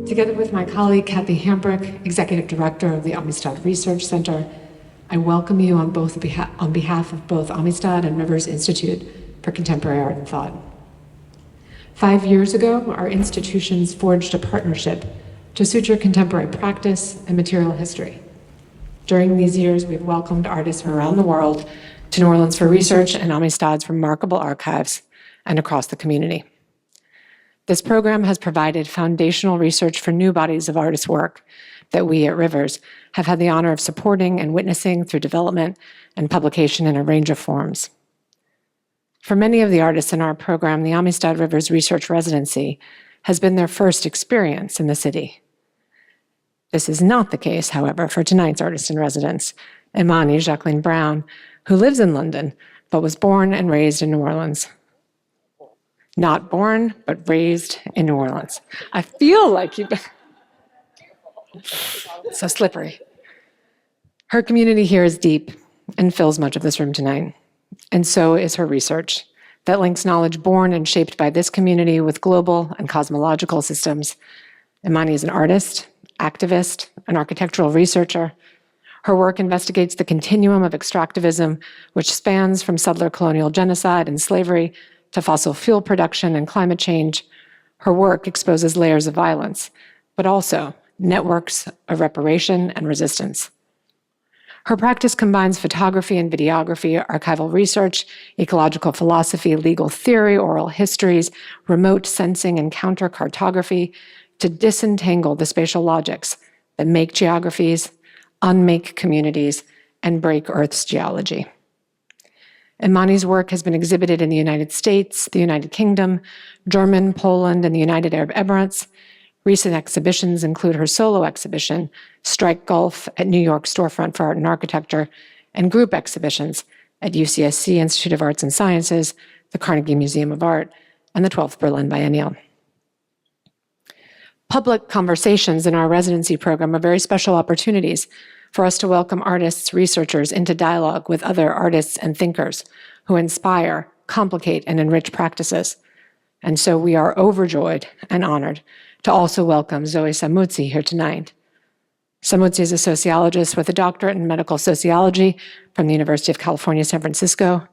Together with my colleague, Kathy Hambrick, Executive Director of the Amistad Research Center, I welcome you on behalf of both Amistad and Rivers Institute for Contemporary Art and Thought. 5 years ago, our institutions forged a partnership to suture contemporary practice and material history. During these years, we've welcomed artists from around the world to New Orleans for research in Amistad's remarkable archives and across the community. This program has provided foundational research for new bodies of artist work that we at Rivers have had the honor of supporting and witnessing through development and publication in a range of forms. For many of the artists in our program, the Amistad-Rivers Research Residency has been their first experience in the city. This is not the case, however, for tonight's artist in residence, Imani Jacqueline Brown, who lives in London, but was born and raised in New Orleans. Not born, but raised in New Orleans. I feel like you've been so slippery. Her community here is deep and fills much of this room tonight. And so is her research that links knowledge born and shaped by this community with global and cosmological systems. Imani is an artist, activist, an architectural researcher. Her work investigates the continuum of extractivism, which spans from settler colonial genocide and slavery to fossil fuel production and climate change. Her work exposes layers of violence, but also networks of reparation and resistance. Her practice combines photography and videography, archival research, ecological philosophy, legal theory, oral histories, remote sensing, and counter-cartography to disentangle the spatial logics that make geographies, unmake communities, and break Earth's geology. Imani's work has been exhibited in the United States, the United Kingdom, Germany, Poland, and the United Arab Emirates. Recent exhibitions include her solo exhibition, Strike Gulf at New York Storefront for Art and Architecture, and group exhibitions at UCSC Institute of Arts and Sciences, the Carnegie Museum of Art, and the 12th Berlin Biennial. Public conversations in our residency program are very special opportunities for us to welcome artists, researchers into dialogue with other artists and thinkers who inspire, complicate, and enrich practices. And so we are overjoyed and honored to also welcome Zoe Samudzi here tonight. Samudzi is a sociologist with a doctorate in medical sociology from the University of California, San Francisco.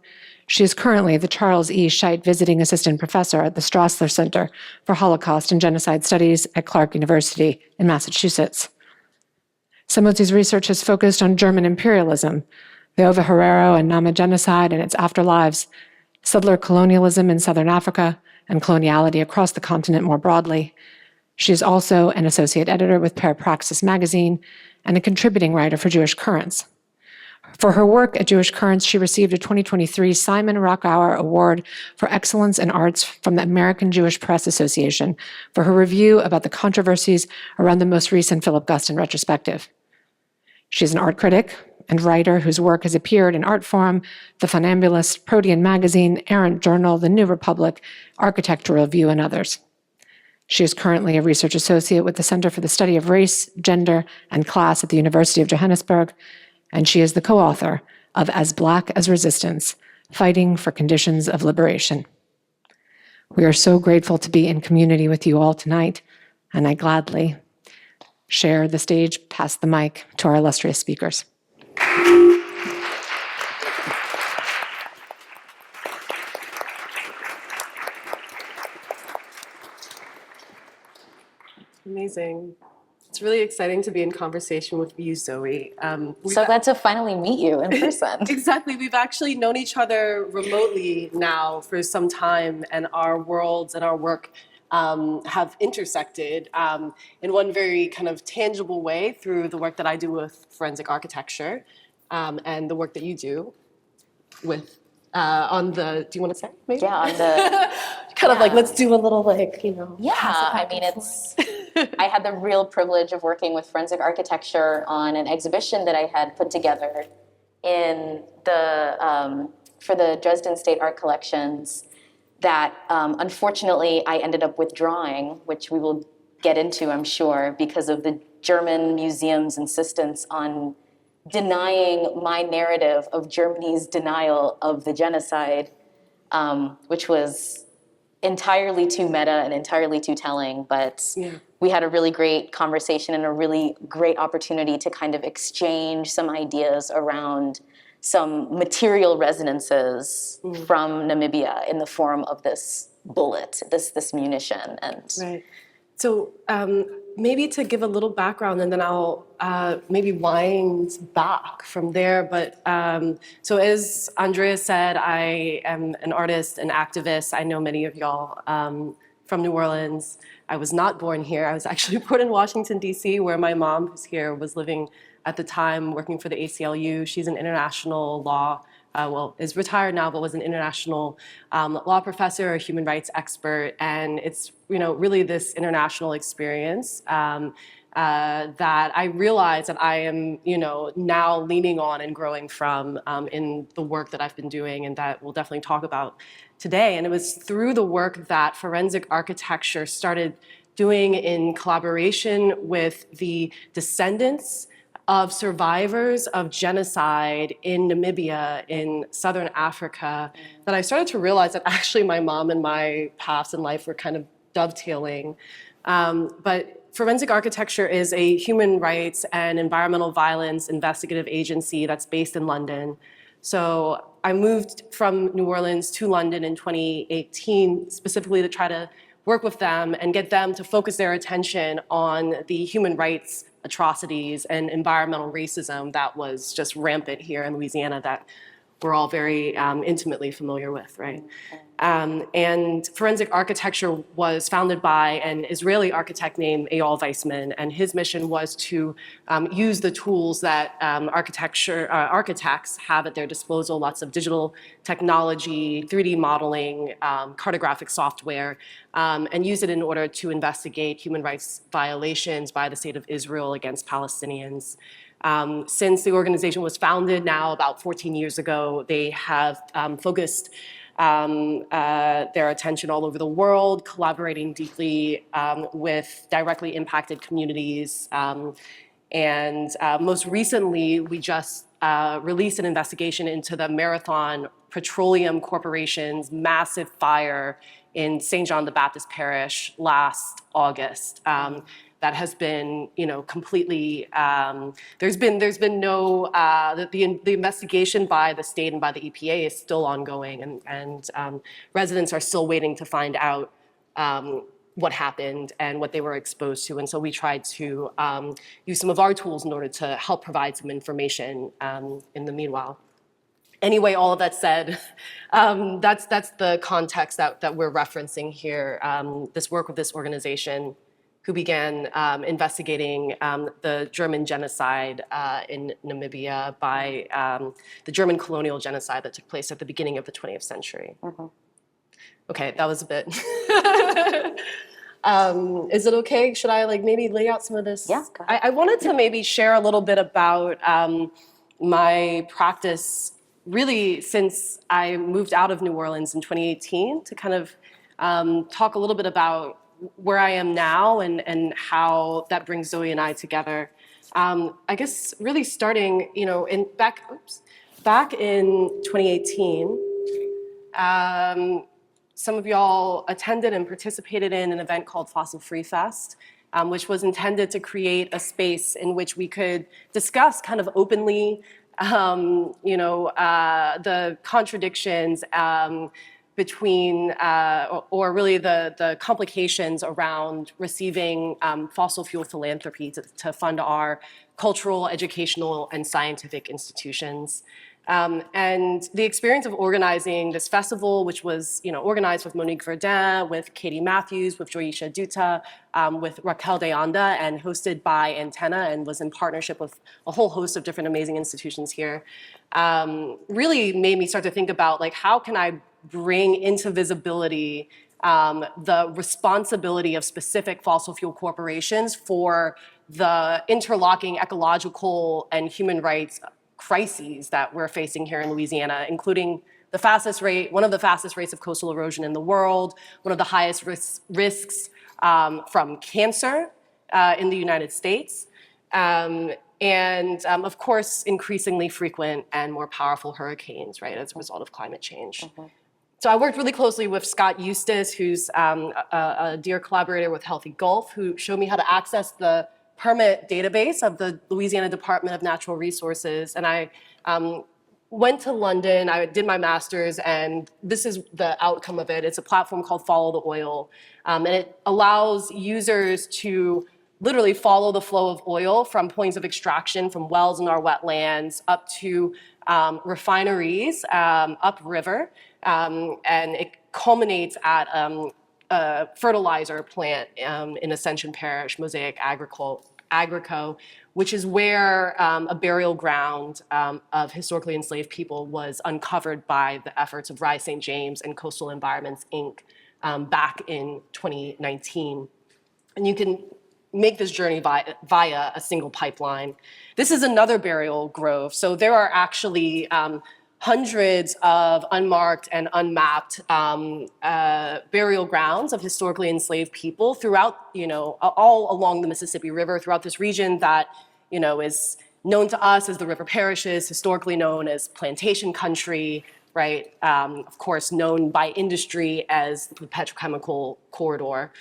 She is currently the Charles E. Scheidt Visiting Assistant Professor at the Strassler Center for Holocaust and Genocide Studies at Clark University in Massachusetts. Samudzi's research has focused on German imperialism, the Ova Herero and Nama genocide and its afterlives, settler colonialism in Southern Africa, and coloniality across the continent more broadly. She is also an associate editor with Parapraxis magazine and a contributing writer for Jewish Currents. For her work at Jewish Currents, she received a 2023 Simon Rockower Award for Excellence in Arts from the American Jewish Press Association for her review about the controversies around the most recent Philip Guston retrospective. She's an art critic and writer whose work has appeared in Artforum, The Funambulist, Protean Magazine, Errant Journal, The New Republic, Architectural Review, and others. She is currently a research associate with the Center for the Study of Race, Gender, and Class at the University of Johannesburg, and she is the co-author of As Black as Resistance, Fighting for Conditions of Liberation. We are so grateful to be in community with you all tonight, and I gladly share the stage, pass the mic to our illustrious speakers. Amazing. It's really exciting to be in conversation with you, Zoe. So glad to finally meet you in person. Exactly. We've actually known each other remotely now for some time, and our worlds and our work have intersected in one very kind of tangible way through the work that I do with forensic architecture and the work that you do with on the, do you want to say maybe? Yeah, on the... kind of like, let's do a little like, you know. Yeah, I mean, it's... I had the real privilege of working with forensic architecture on an exhibition that I had put together in the for the Dresden State Art Collections that unfortunately I ended up withdrawing, which we will get into, I'm sure, because of the German museum's insistence on denying my narrative of Germany's denial of the genocide, which was entirely too meta and entirely too telling, but we had a really great conversation and a really great opportunity to kind of exchange some ideas around some material resonances from Namibia in the form of this bullet, this munition. And Right. So maybe to give a little background, and then I'll maybe wind back from there. But so as Andrea said, I am an artist and activist. I know many of y'all from New Orleans. I was not born here. I was actually born in Washington, D.C., where my mom, who's here, was living at the time, working for the ACLU. She's an international law, is retired now, but was an international law professor, a human rights expert. And it's, really this international experience that I realize that I am, now leaning on and growing from in the work that I've been doing, and that we'll definitely talk about today. And it was through the work that forensic architecture started doing in collaboration with the descendants of survivors of genocide in Namibia, in Southern Africa, that I started to realize that actually my mom and my paths in life were kind of dovetailing. But forensic architecture is a human rights and environmental violence investigative agency that's based in London. So I moved from New Orleans to London in 2018, specifically to try to work with them and get them to focus their attention on the human rights atrocities and environmental racism that was just rampant here in Louisiana that we're all very intimately familiar with, right? And forensic architecture was founded by an Israeli architect named Eyal Weissman, and his mission was to use the tools that architects have at their disposal, lots of digital technology, 3D modeling, cartographic software, and use it in order to investigate human rights violations by the state of Israel against Palestinians. Since the organization was founded now about 14 years ago, they have focused their attention all over the world, collaborating deeply with directly impacted communities. And most recently, we just released an investigation into the Marathon Petroleum Corporation's massive fire in St. John the Baptist Parish last August. That has been, completely. There's been no. The investigation by the state and by the EPA is still ongoing, and residents are still waiting to find out what happened and what they were exposed to. And so we tried to use some of our tools in order to help provide some information in the meanwhile. Anyway, all of that said, that's the context that we're referencing here. This work with this organization, who began investigating the German genocide in Namibia by the German colonial genocide that took place at the beginning of the 20th century. Okay, that was a bit. Is it okay? Should I maybe lay out some of this? Yeah, go ahead. I wanted to maybe share a little bit about my practice really since I moved out of New Orleans in 2018 to kind of talk a little bit about where I am now and how that brings Zoe and I together. I guess really starting, back in 2018, some of y'all attended and participated in an event called Fossil Free Fest, which was intended to create a space in which we could discuss kind of openly, the contradictions between, or really the complications around receiving fossil fuel philanthropy to fund our cultural, educational, and scientific institutions. And the experience of organizing this festival, which was organized with Monique Verdun, with Katie Matthews, with Joyisha Dutta, with Raquel de Anda, and hosted by Antenna, and was in partnership with a whole host of different amazing institutions here, really made me start to think about how can I bring into visibility the responsibility of specific fossil fuel corporations for the interlocking ecological and human rights crises that we're facing here in Louisiana, including one of the fastest rates of coastal erosion in the world, one of the highest risks from cancer in the United States, and of course, increasingly frequent and more powerful hurricanes, right, as a result of climate change. So I worked really closely with Scott Eustace, who's a dear collaborator with Healthy Gulf, who showed me how to access the permit database of the Louisiana Department of Natural Resources. And I went to London, I did my master's, and this is the outcome of it. It's a platform called Follow the Oil. And it allows users to literally follow the flow of oil from points of extraction, from wells in our wetlands, up to refineries upriver. And it culminates at a fertilizer plant in Ascension Parish, Mosaic Agrico, which is where a burial ground of historically enslaved people was uncovered by the efforts of Rise St. James and Coastal Environments, Inc. Back in 2019. And you can make this journey via a single pipeline. This is another burial grove. So there are actually hundreds of unmarked and unmapped burial grounds of historically enslaved people throughout, all along the Mississippi River, throughout this region that, is known to us as the river parishes, historically known as plantation country, right? Of course, known by industry as the petrochemical corridor.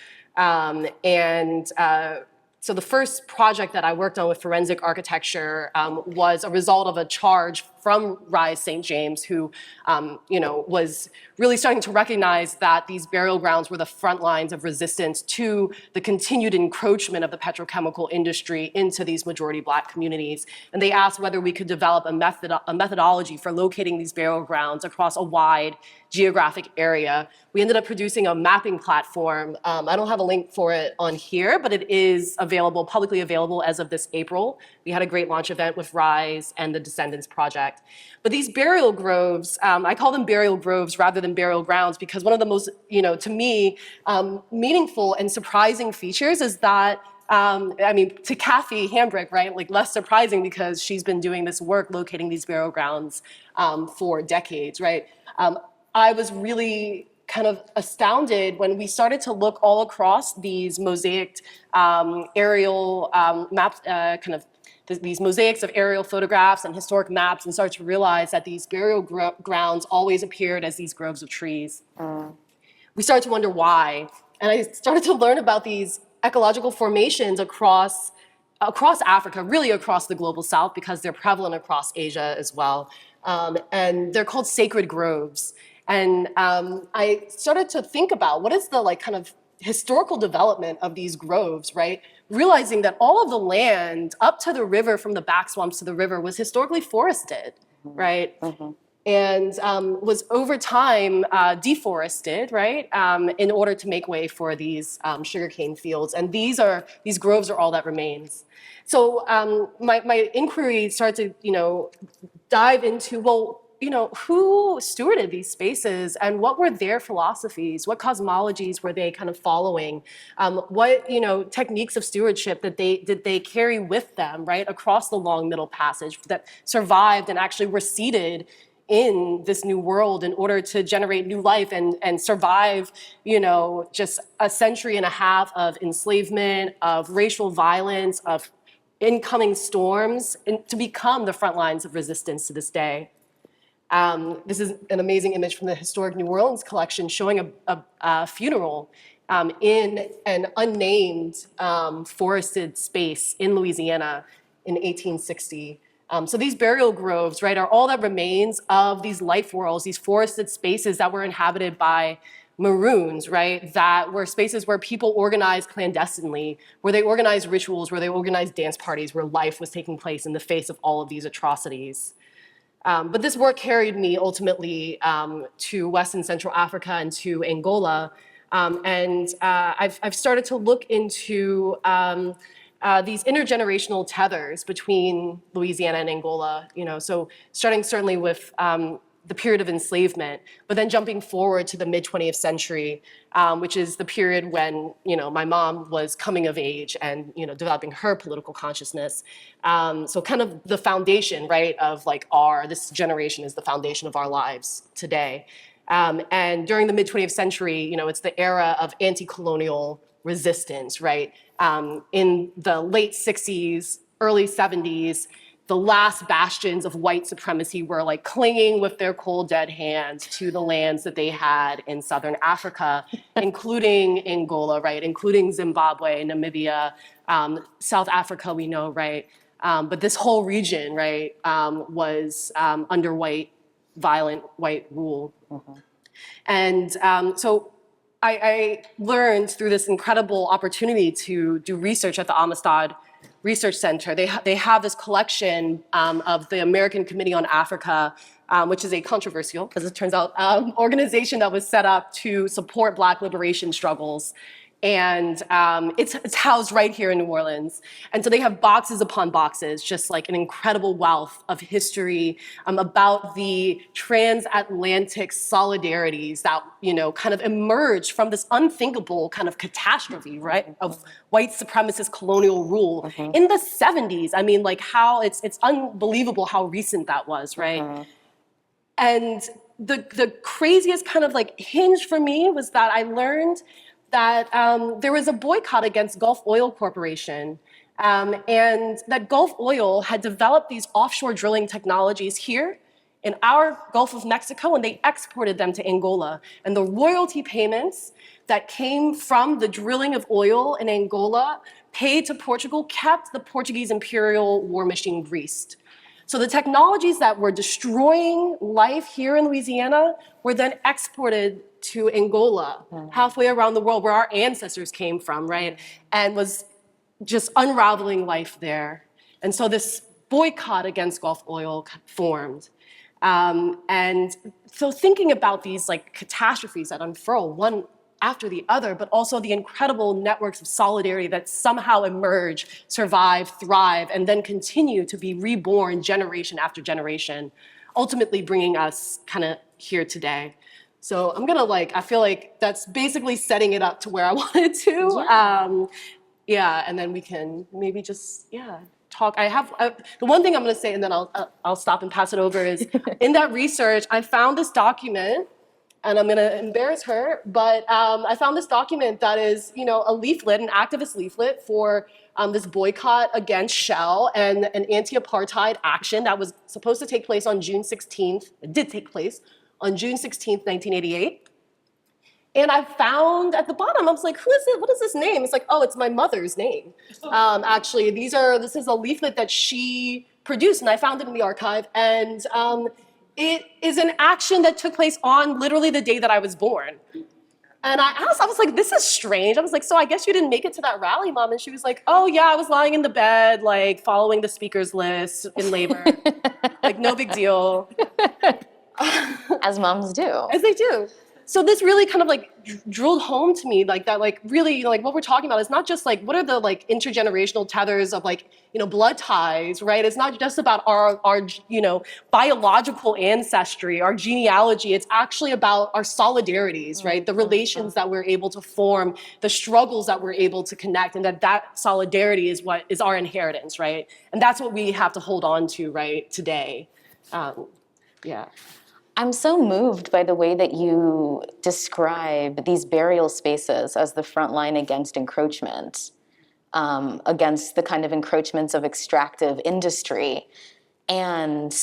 So the first project that I worked on with forensic architecture was a result of a charge from Rise St. James, who was really starting to recognize that these burial grounds were the front lines of resistance to the continued encroachment of the petrochemical industry into these majority Black communities. And they asked whether we could develop a methodology for locating these burial grounds across a wide geographic area. We ended up producing a mapping platform. I don't have a link for it on here, but it is available, publicly available as of this April. We had a great launch event with Rise and the Descendants Project. But these burial groves, I call them burial groves rather than burial grounds, because one of the most, to me, meaningful and surprising features is that to Kathy Hambrick, right? Like less surprising because she's been doing this work locating these burial grounds for decades, right? I was really kind of astounded when we started to look all across these mosaicked aerial maps, these mosaics of aerial photographs and historic maps, and started to realize that these burial grounds always appeared as these groves of trees. We started to wonder why, and I started to learn about these ecological formations across Africa, really across the global south, because they're prevalent across Asia as well. And they're called sacred groves. And I started to think about what is the kind of historical development of these groves, right? Realizing that all of the land up to the river, from the back swamps to the river, was historically forested, right? And was over time deforested, right? In order to make way for these sugarcane fields. And these groves are all that remains. So my inquiry started to, dive into, who stewarded these spaces and what were their philosophies? What cosmologies were they kind of following? What techniques of stewardship did they carry with them, right, across the long Middle Passage that survived and actually were seeded in this new world in order to generate new life and survive, just a century and a half of enslavement, of racial violence, of incoming storms, and to become the front lines of resistance to this day. This is an amazing image from the Historic New Orleans collection showing a funeral in an unnamed forested space in Louisiana in 1860. So these burial groves, right, are all that remains of these life worlds, these forested spaces that were inhabited by Maroons, right, that were spaces where people organized clandestinely, where they organized rituals, where they organized dance parties, where life was taking place in the face of all of these atrocities. But this work carried me ultimately to West and Central Africa and to Angola. I've started to look into these intergenerational tethers between Louisiana and Angola, so starting certainly with the period of enslavement, but then jumping forward to the mid-20th century, which is the period when, my mom was coming of age and, developing her political consciousness. So kind of the foundation, right, of this generation is the foundation of our lives today. And during the mid-20th century, it's the era of anti-colonial resistance, right? In the late 60s, early 70s, the last bastions of white supremacy were like clinging with their cold dead hands to the lands that they had in Southern Africa, including Angola, right? Including Zimbabwe, Namibia, South Africa, we know, right? But this whole region, right, was under violent white rule. And so I learned through this incredible opportunity to do research at the Amistad Research Center. They have this collection of the American Committee on Africa, which is a controversial, as it turns out, organization that was set up to support Black liberation struggles. And it's housed right here in New Orleans. And so they have boxes upon boxes, just like an incredible wealth of history about the transatlantic solidarities that, you know, kind of emerged from this unthinkable kind of catastrophe, right, of white supremacist colonial rule in the 70s. I mean, like how it's unbelievable how recent that was, right? And the craziest kind of like hinge for me was that I learned that there was a boycott against Gulf Oil Corporation, and that Gulf Oil had developed these offshore drilling technologies here in our Gulf of Mexico, and they exported them to Angola. And the royalty payments that came from the drilling of oil in Angola paid to Portugal kept the Portuguese imperial war machine greased. So the technologies that were destroying life here in Louisiana were then exported to Angola, halfway around the world where our ancestors came from, right? And was just unraveling life there. And so this boycott against Gulf oil formed. And so thinking about these like catastrophes that unfurl one after the other, but also the incredible networks of solidarity that somehow emerge, survive, thrive, and then continue to be reborn generation after generation, ultimately bringing us kind of here today. So I'm gonna I feel like that's basically setting it up to where I wanted to. Yeah, and then we can maybe just, talk. I have, the one thing I'm gonna say, and then I'll stop and pass it over is, in that research, I found this document, and I'm gonna embarrass her, but I found this document that is, you know, a leaflet, an activist leaflet for this boycott against Shell and an anti-apartheid action that was supposed to take place on June 16th. It did take place on June 16th, 1988. And I found at the bottom, I was like, who is it? What is this name? It's like, oh, it's my mother's name. Actually, this is a leaflet that she produced, and I found it in the archive. And it is an action that took place on literally the day that I was born. And I asked, I was like, this is strange. I was like, so I guess you didn't make it to that rally, Mom? And she was like, oh yeah, I was lying in the bed, like following the speaker's list in labor. Like, no big deal. As moms do. As they do. So this really kind of like drilled home to me, like that, like really, like what we're talking about is not just like what are the like intergenerational tethers of like, you know, blood ties, right? It's not just about our you know, biological ancestry, our genealogy. It's actually about our solidarities, right? The relations that we're able to form, the struggles that we're able to connect, and that solidarity is what is our inheritance, right? And that's what we have to hold on to, right, today. Yeah. I'm so moved by the way that you describe these burial spaces as the front line against encroachment, against the kind of encroachments of extractive industry. And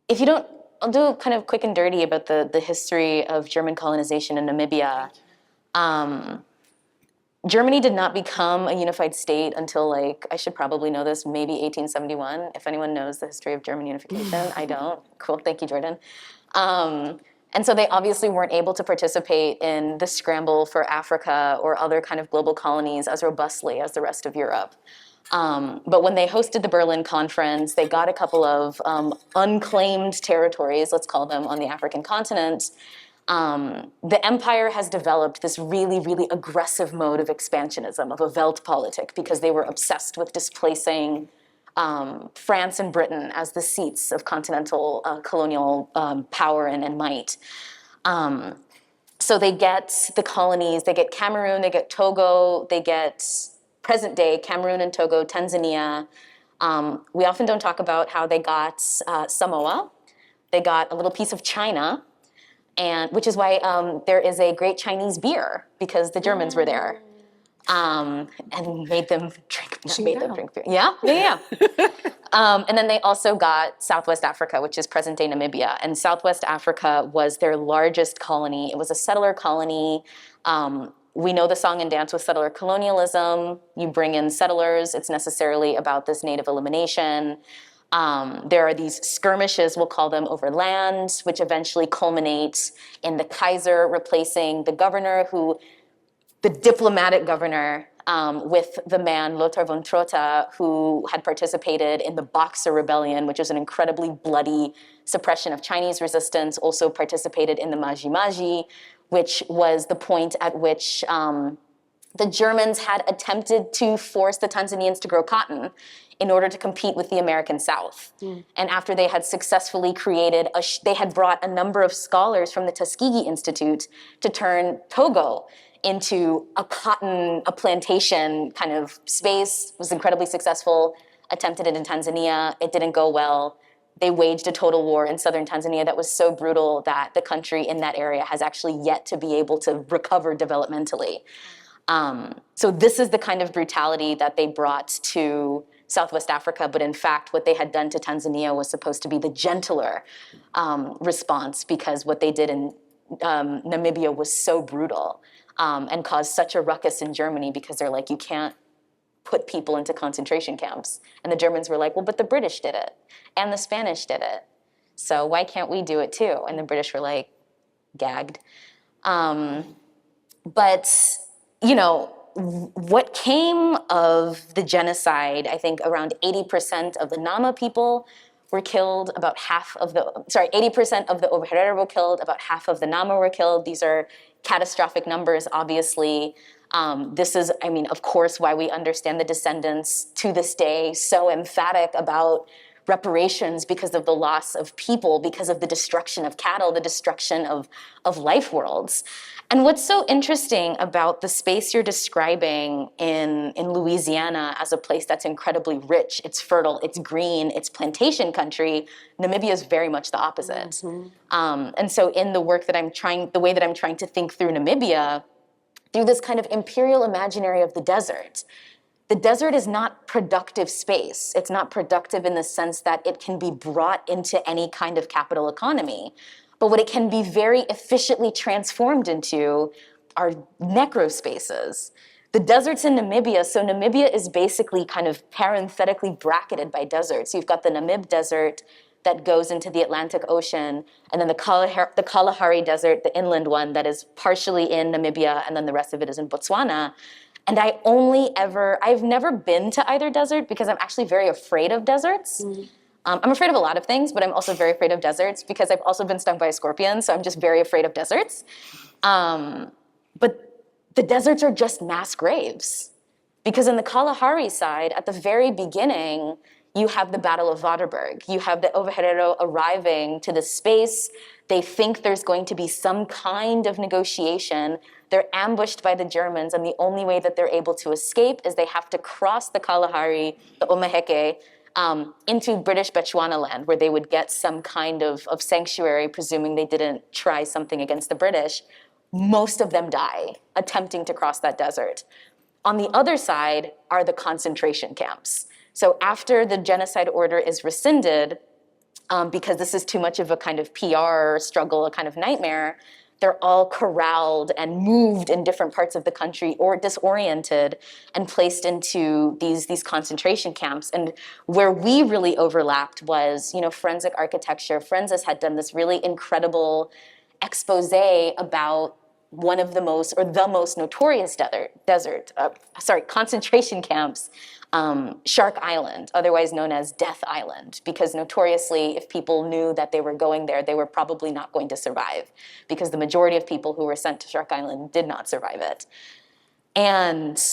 if you don't, I'll do kind of quick and dirty about the history of German colonization in Namibia. Germany did not become a unified state until, like, I should probably know this, maybe 1871. If anyone knows the history of German unification, I don't. Cool, thank you, Jordan. And so they obviously weren't able to participate in the scramble for Africa or other kind of global colonies as robustly as the rest of Europe. But when they hosted the Berlin Conference, they got a couple of unclaimed territories, let's call them, on the African continent. The empire has developed this really, really aggressive mode of expansionism, of a Weltpolitik, because they were obsessed with displacing France and Britain as the seats of continental colonial power and might. So they get the colonies, they get Cameroon, they get Togo, they get present day Cameroon and Togo, Tanzania. We often don't talk about how they got Samoa. They got a little piece of China, and which is why there is a great Chinese beer, because the Germans were there and made them drink made them drink beer. Yeah. And then they also got Southwest Africa, which is present-day Namibia. And Southwest Africa was their largest colony. It was a settler colony. We know the song and dance with settler colonialism. You bring in settlers. It's necessarily about this native elimination. There are these skirmishes, we'll call them, over land, which eventually culminate in the Kaiser replacing the governor, the diplomatic governor, with the man Lothar von Trotha, who had participated in the Boxer Rebellion, which was an incredibly bloody suppression of Chinese resistance, also participated in the Maji-Maji, which was the point at which the Germans had attempted to force the Tanzanians to grow cotton in order to compete with the American South. And after they had successfully created, they had brought a number of scholars from the Tuskegee Institute to turn Togo into a plantation kind of space, was incredibly successful, attempted it in Tanzania, it didn't go well. They waged a total war in southern Tanzania that was so brutal that the country in that area has actually yet to be able to recover developmentally. So this is the kind of brutality that they brought to Southwest Africa, but in fact, what they had done to Tanzania was supposed to be the gentler response, because what they did in Namibia was so brutal and caused such a ruckus in Germany, because they're like, you can't put people into concentration camps. And the Germans were like, well, but the British did it, and the Spanish did it, so why can't we do it too? And the British were like, gagged. But, you know, what came of the genocide, I think around 80% of the Nama people were killed, about half of the, 80% of the Ovaherero were killed, about half of the Nama were killed. These are catastrophic numbers, obviously. This is, I mean, of course, why we understand the descendants to this day so emphatic about reparations, because of the loss of people, because of the destruction of cattle, the destruction of life worlds. And what's so interesting about the space you're describing in Louisiana as a place that's incredibly rich, it's fertile, it's green, it's plantation country, Namibia is very much the opposite. And so in the work that the way that I'm trying to think through Namibia, through this kind of imperial imaginary of the desert is not productive space. It's not productive in the sense that it can be brought into any kind of capital economy. But what it can be very efficiently transformed into are necro spaces. The deserts in Namibia, so Namibia is basically kind of parenthetically bracketed by deserts. You've got the Namib Desert that goes into the Atlantic Ocean, and then the Kalahari Desert, the inland one, that is partially in Namibia, and then the rest of it is in Botswana. And I've never been to either desert because I'm actually very afraid of deserts. I'm afraid of a lot of things, but I'm also very afraid of deserts because I've also been stung by a scorpion, so I'm just very afraid of deserts. But the deserts are just mass graves. Because in the Kalahari side, at the very beginning, you have the Battle of Waterberg. You have the Ovaherero arriving to the space. They think there's going to be some kind of negotiation. They're ambushed by the Germans, and the only way that they're able to escape is they have to cross the Kalahari, the Omaheke, into British Bechuana land, where they would get some kind of sanctuary, presuming they didn't try something against the British. Most of them die attempting to cross that desert. On the other side are the concentration camps. So after the genocide order is rescinded, because this is too much of a kind of PR struggle, a kind of nightmare, they're all corralled and moved in different parts of the country or disoriented and placed into these concentration camps. And where we really overlapped was, forensic architecture. Forensics had done this really incredible expose about one of the most notorious concentration camps, Shark Island, otherwise known as Death Island, because notoriously, if people knew that they were going there, they were probably not going to survive, because the majority of people who were sent to Shark Island did not survive it. And,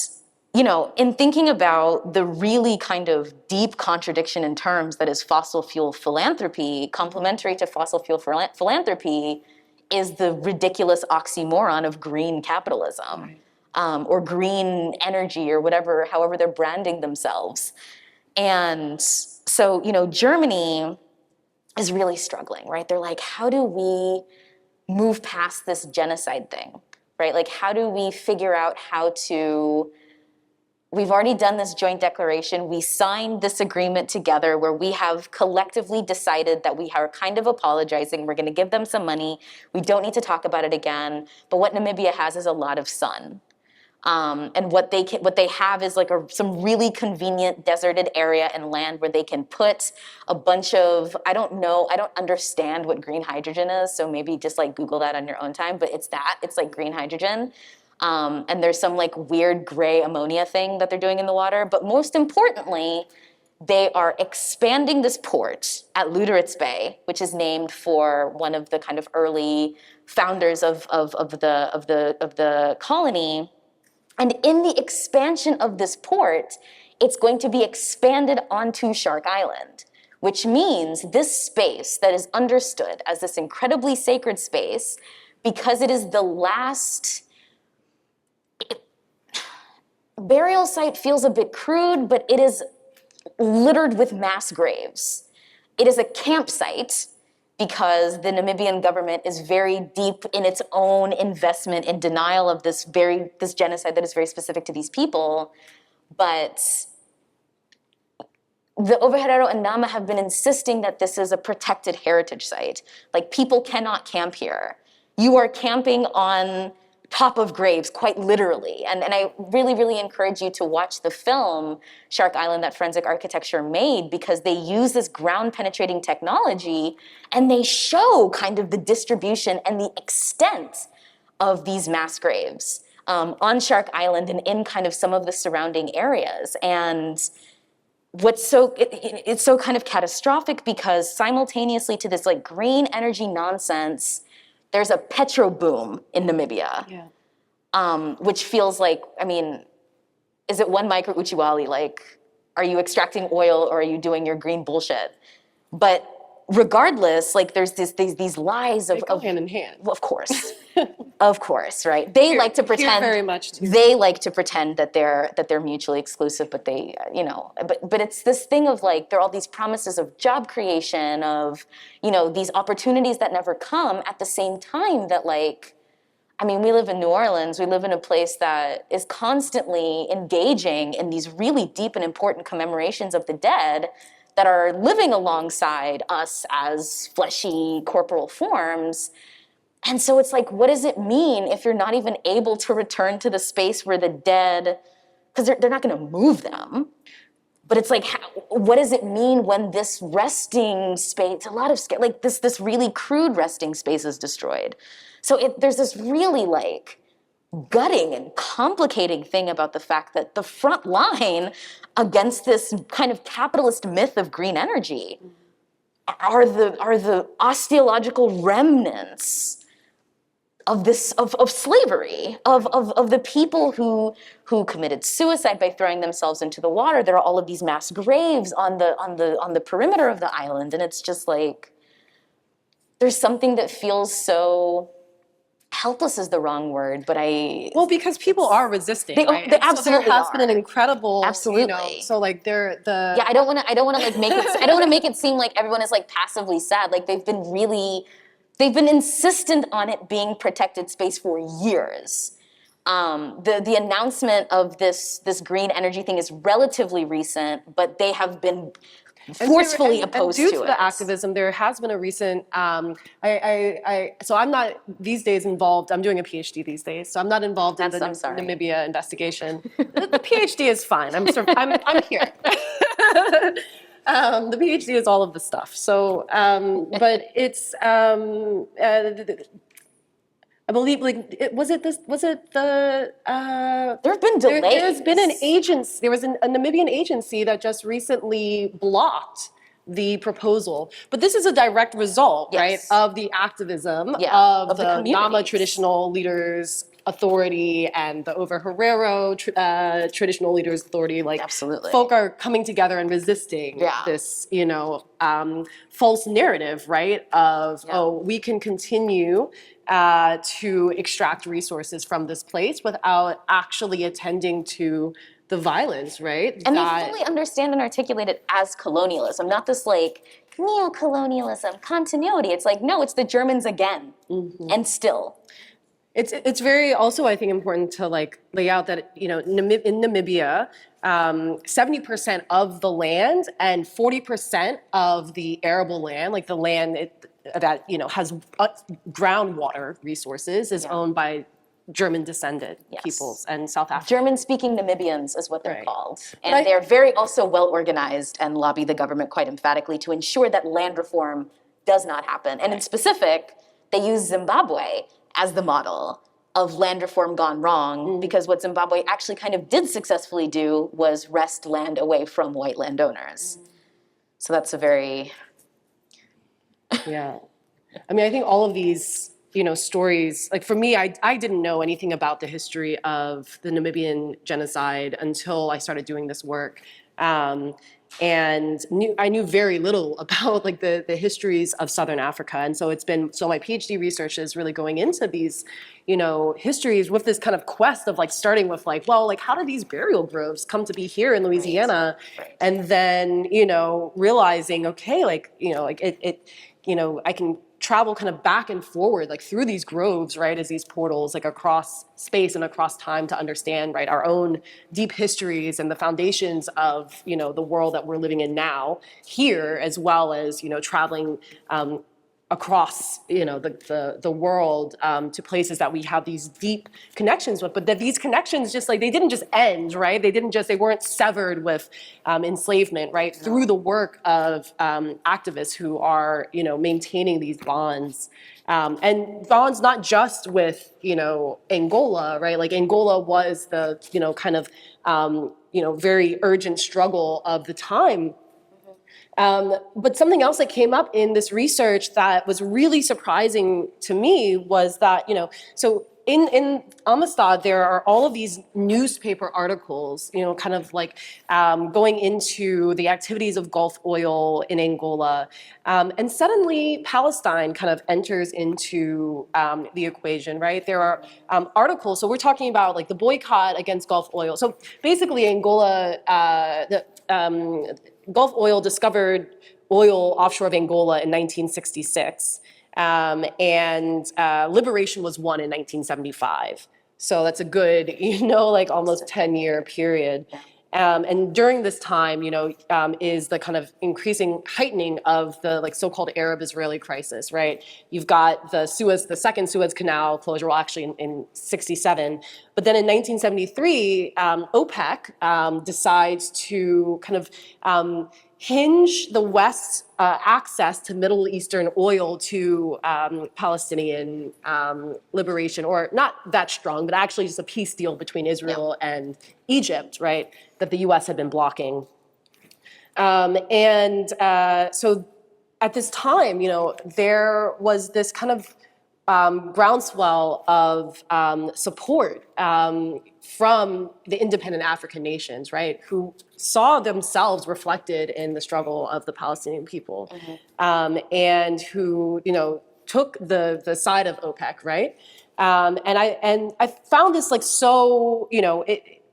in thinking about the really kind of deep contradiction in terms that is fossil fuel philanthropy, complementary to fossil fuel philanthropy is the ridiculous oxymoron of green capitalism. Or green energy, or whatever, however they're branding themselves. And so, Germany is really struggling, right? They're like, how do we move past this genocide thing, right? Like, how do we figure out how to we've already done this joint declaration. We signed this agreement together where we have collectively decided that we are kind of apologizing. We're going to give them some money. We don't need to talk about it again. But what Namibia has is a lot of sun. And what they have is like some really convenient deserted area and land where they can put a bunch of, I don't understand what green hydrogen is, so maybe just like Google that on your own time, but it's like green hydrogen. And there's some like weird gray ammonia thing that they're doing in the water. But most importantly, they are expanding this port at Luderitz Bay, which is named for one of the kind of early founders of the colony. And in the expansion of this port, it's going to be expanded onto Shark Island, which means this space that is understood as this incredibly sacred space, because it is the last burial site feels a bit crude, but it is littered with mass graves. It is a campsite because the Namibian government is very deep in its own investment in denial of this genocide that is very specific to these people. But the Overherero and Nama have been insisting that this is a protected heritage site. Like, people cannot camp here. You are camping on top of graves, quite literally. And I really, really encourage you to watch the film Shark Island that Forensic Architecture made, because they use this ground penetrating technology and they show kind of the distribution and the extent of these mass graves on Shark Island and in kind of some of the surrounding areas. And it's so kind of catastrophic because simultaneously to this like green energy nonsense, there's a petro boom in Namibia, which feels like, I mean, is it one micro Uchiwali? Like, are you extracting oil or are you doing your green bullshit? But regardless, like, there's these lies of... They go hand in hand. Of course. Of course, right? They like to pretend... very much too. They like to pretend that they're mutually exclusive, but they, but it's this thing of like, there are all these promises of job creation, of, these opportunities that never come at the same time that, like, I mean, we live in New Orleans. We live in a place that is constantly engaging in these really deep and important commemorations of the dead that are living alongside us as fleshy corporal forms. And so it's like, what does it mean if you're not even able to return to the space where the dead, because they're not going to move them. But it's like, what does it mean when this resting space, a lot of, like this really crude resting space is destroyed? So there's this really like gutting and complicating thing about the fact that the front line against this kind of capitalist myth of green energy are the osteological remnants of this of slavery, of the people who committed suicide by throwing themselves into the water. There are all of these mass graves on the perimeter of the island, and it's just like there's something that feels so helpless is the wrong word, but because people are resisting, right? They absolutely so there has are. been an incredible, absolutely. So like I don't want to like make it. I don't want to make it seem like everyone is like passively sad. Like they've been insistent on it being protected space for years. The announcement of this green energy thing is relatively recent, but they have been forcefully opposed to it. Due to the activism, there has been a recent. So I'm not these days involved. I'm doing a PhD these days, so I'm not involved in the Namibia investigation. The PhD is fine. I'm here. The PhD is all of the stuff. So, but it's. I believe, like, was it the? There have been delays. There's been an agency. There was a Namibian agency that just recently blocked the proposal. But this is a direct result, right, of the activism of the Nama traditional leaders authority and the Overherero traditional leaders authority. Like, absolutely, folk are coming together and resisting this, false narrative, right? Of we can continue to extract resources from this place without actually attending to the violence, right? And they fully understand and articulate it as colonialism, not this like neo-colonialism continuity. It's like, no, it's the Germans again, and still. It's very also, I think, important to like lay out that, you know, in Namibia, 70% of the land and 40% of the arable land, like the land that, you know, has groundwater resources, is owned by German descended peoples and South Africa. German-speaking Namibians is what they're Right. called. And they're very also well-organized and lobby the government quite emphatically to ensure that land reform does not happen. And in specific, they use Zimbabwe as the model of land reform gone wrong, because what Zimbabwe actually kind of did successfully do was wrest land away from white landowners. So that's a very... Yeah. I mean, I think all of these, you know, stories, like for me, I didn't know anything about the history of the Namibian genocide until I started doing this work. And I knew very little about like the histories of Southern Africa. And so my PhD research is really going into these, you know, histories with this kind of quest of like starting with like, well, like how did these burial groves come to be here in Louisiana? Right. And then, you know, realizing, okay, like, you know, like you know, I can travel kind of back and forward, like through these groves, right, as these portals, like across space and across time to understand, right, our own deep histories and the foundations of, you know, the world that we're living in now here, as well as, you know, traveling across, you know, the world to places that we have these deep connections with, but that these connections just like, they didn't just end, right? They weren't severed with enslavement, right? No. Through the work of activists who are, you know, maintaining these bonds. And bonds not just with, you know, Angola, right? Like Angola was the, you know, kind of, you know, very urgent struggle of the time. But something else that came up in this research that was really surprising to me was that, you know, so in Amistad, there are all of these newspaper articles, you know, kind of like going into the activities of Gulf oil in Angola. And suddenly Palestine kind of enters into the equation, right? There are articles, so we're talking about like the boycott against Gulf oil. So basically Angola, Gulf oil discovered oil offshore of Angola in 1966. And liberation was won in 1975. So that's a good, you know, like almost 10-year period. And during this time, you know, is the kind of increasing heightening of the like so-called Arab-Israeli crisis, right? You've got the second Suez Canal closure, well, actually in 67. But then in 1973, OPEC decides to kind of hinge the West's access to Middle Eastern oil to Palestinian liberation, or not that strong, but actually just a peace deal between Israel and Egypt, right, that the US had been blocking. So at this time, you know, there was this kind of groundswell of support from the independent African nations, right, who saw themselves reflected in the struggle of the Palestinian people, and who, you know, took the side of OPEC, right? And I found this like so, you know,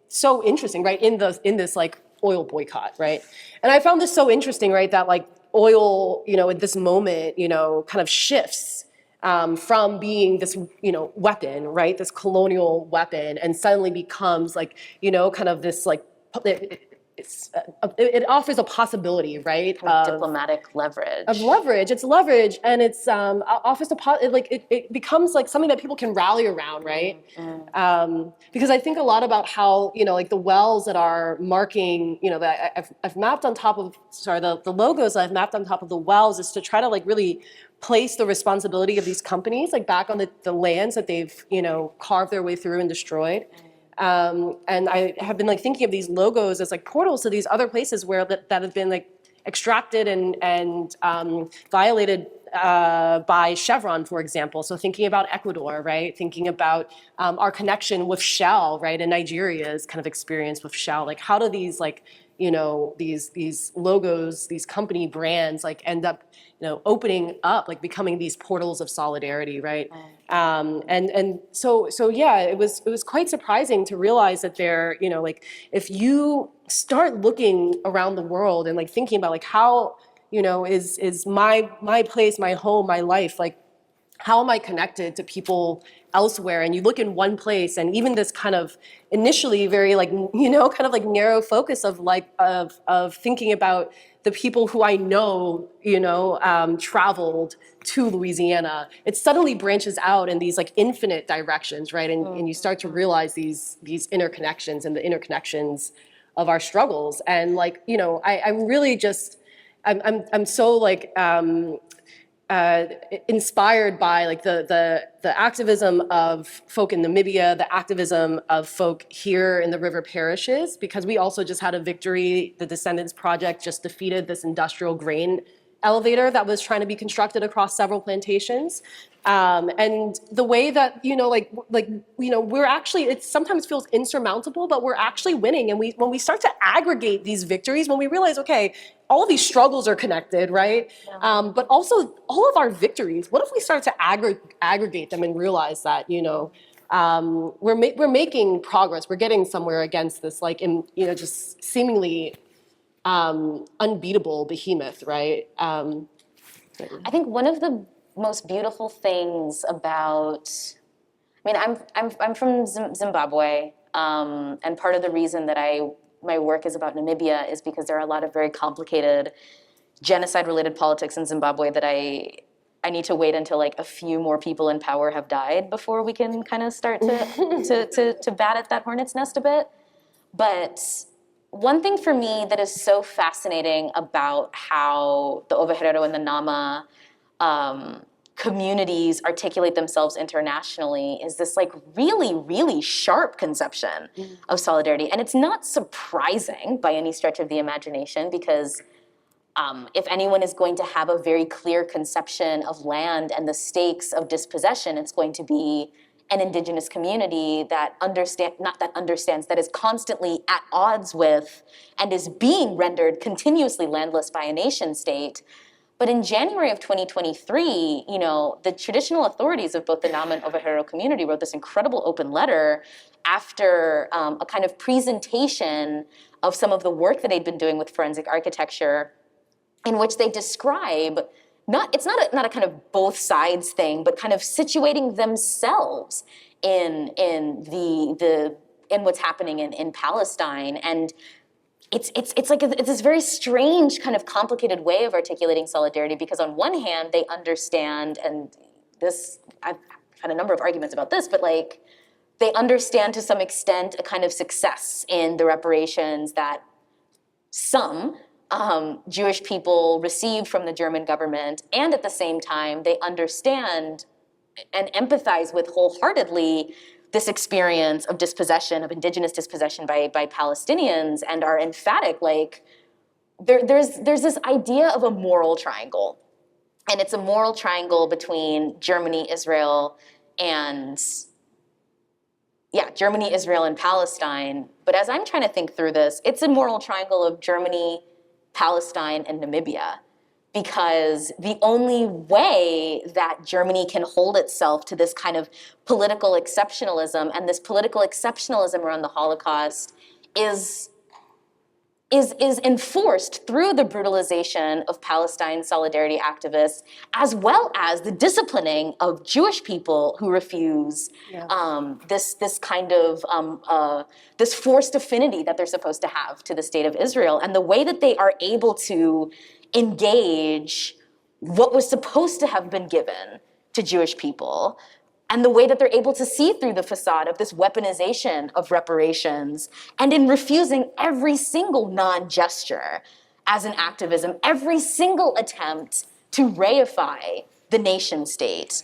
so interesting, right, in this like oil boycott, right? And I found this so interesting, right, that like oil, you know, at this moment, you know, kind of shifts from being this, you know, weapon, right, this colonial weapon, and suddenly becomes like, you know, kind of this like, it offers a possibility, right? Of diplomatic leverage. Of leverage. It's leverage, and it's offers it becomes like something that people can rally around, right? Because I think a lot about how, you know, like the wells that are marking, you know, that I've mapped on top of, the logos that I've mapped on top of the wells is to try to like really place the responsibility of these companies like back on the lands that they've, you know, carved their way through and destroyed. And I have been like thinking of these logos as like portals to these other places where that have been like extracted and violated by Chevron, for example. So thinking about Ecuador, right? Thinking about our connection with Shell, right? And Nigeria's kind of experience with Shell. Like how do these like, you know, these logos, these company brands like end up, you know, opening up, like becoming these portals of solidarity, right? And so yeah, it was quite surprising to realize that there, you know, like if you start looking around the world and like thinking about like how, you know, is my place, my home, my life, like how am I connected to people elsewhere? And you look in one place, and even this kind of initially very like, kind of like narrow focus of like, of thinking about the people who I know, traveled to Louisiana, it suddenly branches out in these like infinite directions, right? And you start to realize these interconnections and the interconnections of our struggles. And like, I'm really just, I'm so like, inspired by like the activism of folk in Namibia, the activism of folk here in the river parishes, because we also just had a victory. The Descendants Project just defeated this industrial grain elevator that was trying to be constructed across several plantations. And the way that, we're actually, it sometimes feels insurmountable, but we're actually winning. And when we start to aggregate these victories, when we realize, okay, all of these struggles are connected, right? Yeah. But also all of our victories, what if we start to aggregate them and realize that, we're making progress, we're getting somewhere against this, like, just seemingly unbeatable behemoth, right? I think one of the most beautiful things about, I'm from Zimbabwe, and part of the reason that my work is about Namibia is because there are a lot of very complicated genocide-related politics in Zimbabwe that I need to wait until like a few more people in power have died before we can kind of start to bat at that hornet's nest a bit. But one thing for me that is so fascinating about how the Ovaherero and the Nama communities articulate themselves internationally is this like really, really sharp conception of solidarity. And it's not surprising by any stretch of the imagination, because if anyone is going to have a very clear conception of land and the stakes of dispossession, it's going to be an indigenous community that that is constantly at odds with and is being rendered continuously landless by a nation state. But in January of 2023, the traditional authorities of both the Nama and Ovaherero community wrote this incredible open letter after a kind of presentation of some of the work that they'd been doing with forensic architecture, in which they describe it's not a kind of both sides thing, but kind of situating themselves in what's happening in Palestine. And it's this very strange kind of complicated way of articulating solidarity, because on one hand they understand, and this I've had a number of arguments about this, but like they understand to some extent a kind of success in the reparations that some Jewish people received from the German government, and at the same time they understand and empathize with wholeheartedly this experience of dispossession, of indigenous dispossession by Palestinians, and are emphatic, like, there's this idea of a moral triangle. And it's a moral triangle between Germany, Israel, and Palestine. But as I'm trying to think through this, it's a moral triangle of Germany, Palestine, and Namibia. Because the only way that Germany can hold itself to this kind of political exceptionalism, and this political exceptionalism around the Holocaust, is enforced through the brutalization of Palestine solidarity activists, as well as the disciplining of Jewish people who refuse this kind of this forced affinity that they're supposed to have to the state of Israel. And the way that they are able to engage what was supposed to have been given to Jewish people, and the way that they're able to see through the facade of this weaponization of reparations, and in refusing every single non-gesture as an activism, every single attempt to reify the nation state,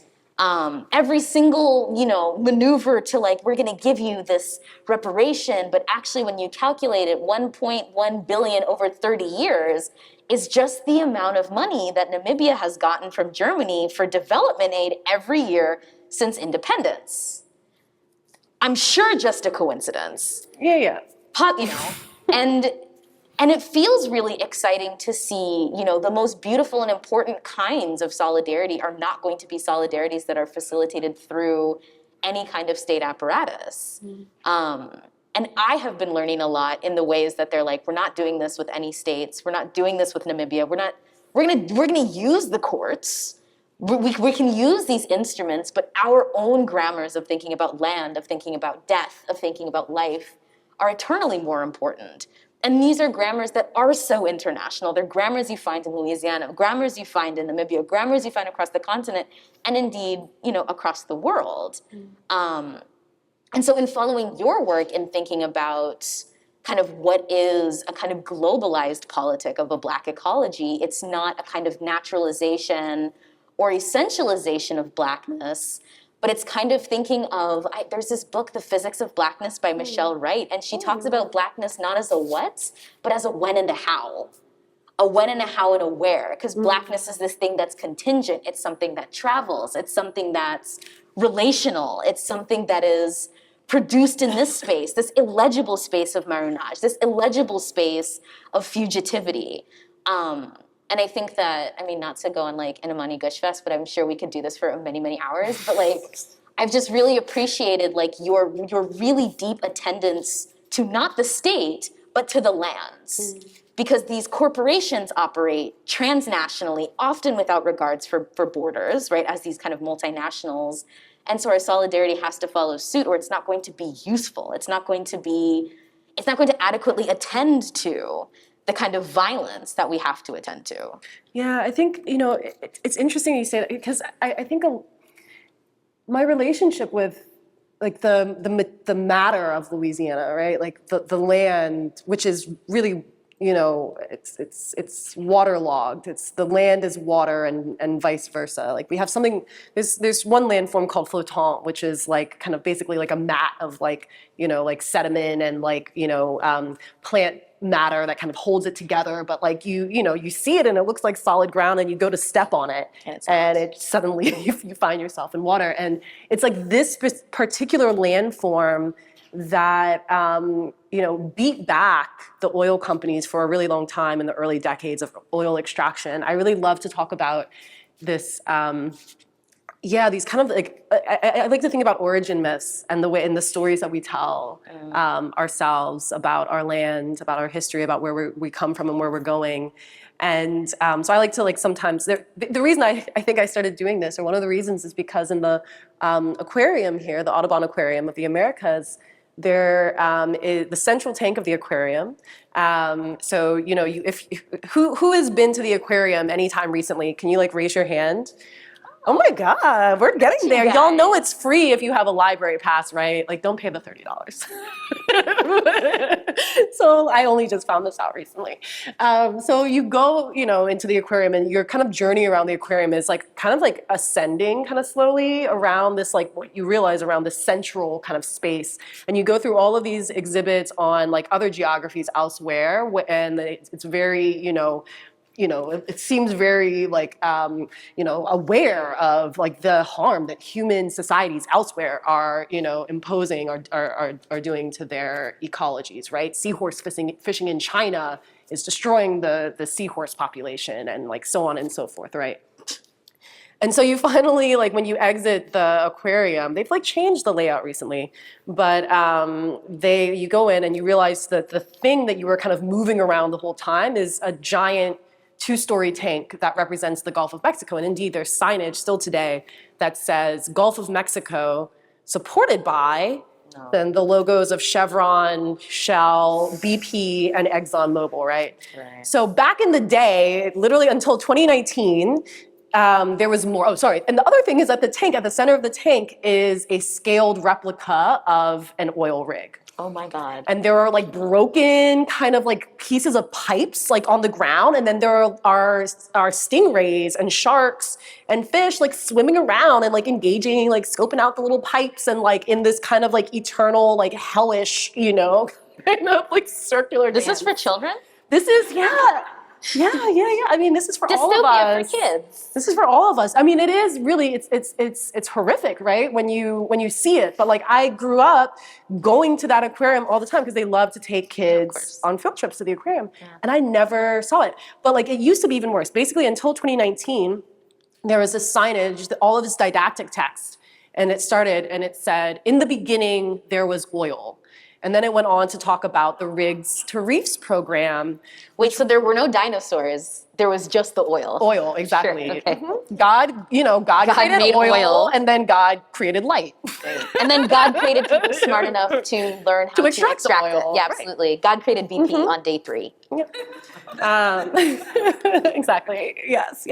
every single, maneuver to like, we're gonna give you this reparation, but actually when you calculate it, 1.1 billion over 30 years is just the amount of money that Namibia has gotten from Germany for development aid every year since independence. I'm sure just a coincidence. Yeah. And it feels really exciting to see, the most beautiful and important kinds of solidarity are not going to be solidarities that are facilitated through any kind of state apparatus. And I have been learning a lot in the ways that they're like, we're not doing this with any states, we're not doing this with Namibia, we're gonna use the courts, we can use these instruments, but our own grammars of thinking about land, of thinking about death, of thinking about life are eternally more important. And these are grammars that are so international. They're grammars you find in Louisiana, grammars you find in Namibia, grammars you find across the continent, and indeed, across the world. And so in following your work and thinking about kind of what is a kind of globalized politic of a Black ecology, it's not a kind of naturalization or essentialization of Blackness, but it's kind of thinking of, there's this book, The Physics of Blackness by Michelle Wright, and she talks about Blackness not as a what, but as a when and a how. A when and a how and a where, because Blackness is this thing that's contingent, it's something that travels, it's something that's relational, it's something that is produced in this space, this illegible space of marronage, this illegible space of fugitivity. And I think that, not to go on like an Imani Gush Fest, but I'm sure we could do this for many, many hours, but I've just really appreciated your really deep attendance to not the state, but to the lands. Because these corporations operate transnationally, often without regards for borders, right, as these kind of multinationals. And so our solidarity has to follow suit, or it's not going to be useful. It's not going to adequately attend to the kind of violence that we have to attend to. Yeah, I think, it's interesting you say that, because I think my relationship with like the matter of Louisiana, right? Like the land, which is really, it's waterlogged. It's the land is water and vice versa. Like we have something, there's one landform called flottant, which is like kind of basically like a mat of like sediment and plant matter that kind of holds it together, but like you see it and it looks like solid ground, and you go to step on it and it suddenly you find yourself in water. And it's like this particular landform that beat back the oil companies for a really long time in the early decades of oil extraction. I really love to talk about this these kind of like, I like to think about origin myths and the way, and the stories that we tell ourselves about our land, about our history, about where we come from and where we're going. And so I like to sometimes, the reason I think I started doing this, or one of the reasons, is because in the aquarium here, the Audubon Aquarium of the Americas, there is the central tank of the aquarium. So who has been to the aquarium anytime recently? Can you raise your hand? Oh my God, we're getting there. Y'all know it's free if you have a library pass, right? Don't pay the $30. So I only just found this out recently. So you go, into the aquarium, and your kind of journey around the aquarium is ascending kind of slowly around this, what you realize around this central kind of space. And you go through all of these exhibits on other geographies elsewhere, and it's very, it seems very aware of the harm that human societies elsewhere are, imposing or are doing to their ecologies, right? Seahorse fishing in China is destroying the seahorse population, and so on and so forth, right? And so you finally, when you exit the aquarium, they've changed the layout recently, but you go in and you realize that the thing that you were kind of moving around the whole time is a giant two-story tank that represents the Gulf of Mexico. And indeed, there's signage still today that says Gulf of Mexico, supported by then the logos of Chevron, Shell, BP, and ExxonMobil, right? So back in the day, literally until 2019, there was more. Oh, sorry. And the other thing is that the tank, at the center of the tank, is a scaled replica of an oil rig. Oh my God. And there are broken kind of pieces of pipes on the ground, and then there are stingrays and sharks and fish swimming around and engaging, scoping out the little pipes, and in this kind of eternal hellish, kind of circular dance. This is for children? This is, yeah. Yeah. I mean, this is for all of us. Dystopia for kids. This is for all of us. I mean, it is really, it's horrific, right? When you see it. But I grew up going to that aquarium all the time because they love to take kids on field trips to the aquarium. Yeah. And I never saw it. But it used to be even worse. Basically, until 2019, there was this signage, all of this didactic text. And it started, and it said, in the beginning, there was oil. And then it went on to talk about the Rigs to Reefs program. Wait, so there were no dinosaurs. There was just the oil. Oil, exactly. Sure, okay. God created made oil. and then God created light. And then God created people smart enough to learn how to extract the oil. it. Yeah, Right. absolutely. God created BP on day 3. Exactly. Yes.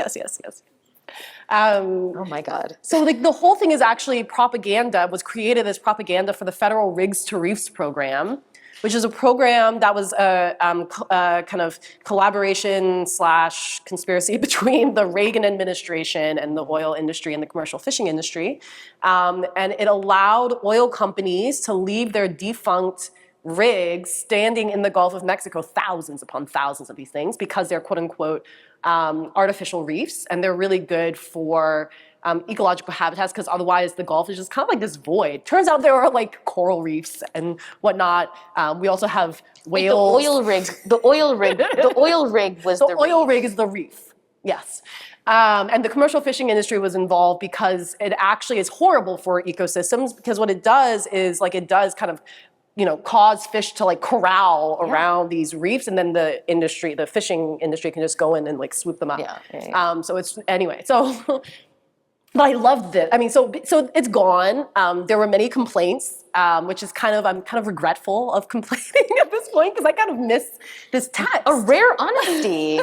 Oh my God. So like the whole thing is actually was created as propaganda for the federal Rigs to Reefs program, which is a program that was a kind of collaboration / conspiracy between the Reagan administration and the oil industry and the commercial fishing industry. And it allowed oil companies to leave their defunct rigs standing in the Gulf of Mexico, thousands upon thousands of these things, because they're quote unquote artificial reefs, and they're really good for ecological habitats, because otherwise the Gulf is just kind of like this void. Turns out there are like coral reefs and whatnot. We also have whales. The oil rig was The oil rig is the reef, yes. And the commercial fishing industry was involved because it actually is horrible for ecosystems, because what it does is like it does kind of cause fish to like corral around these reefs, and then the fishing industry can just go in and like swoop them up. So it's anyway. So, but I loved it. I mean, so it's gone. There were many complaints, which is I'm kind of regretful of complaining at this point, because I kind of miss this text. a rare honesty.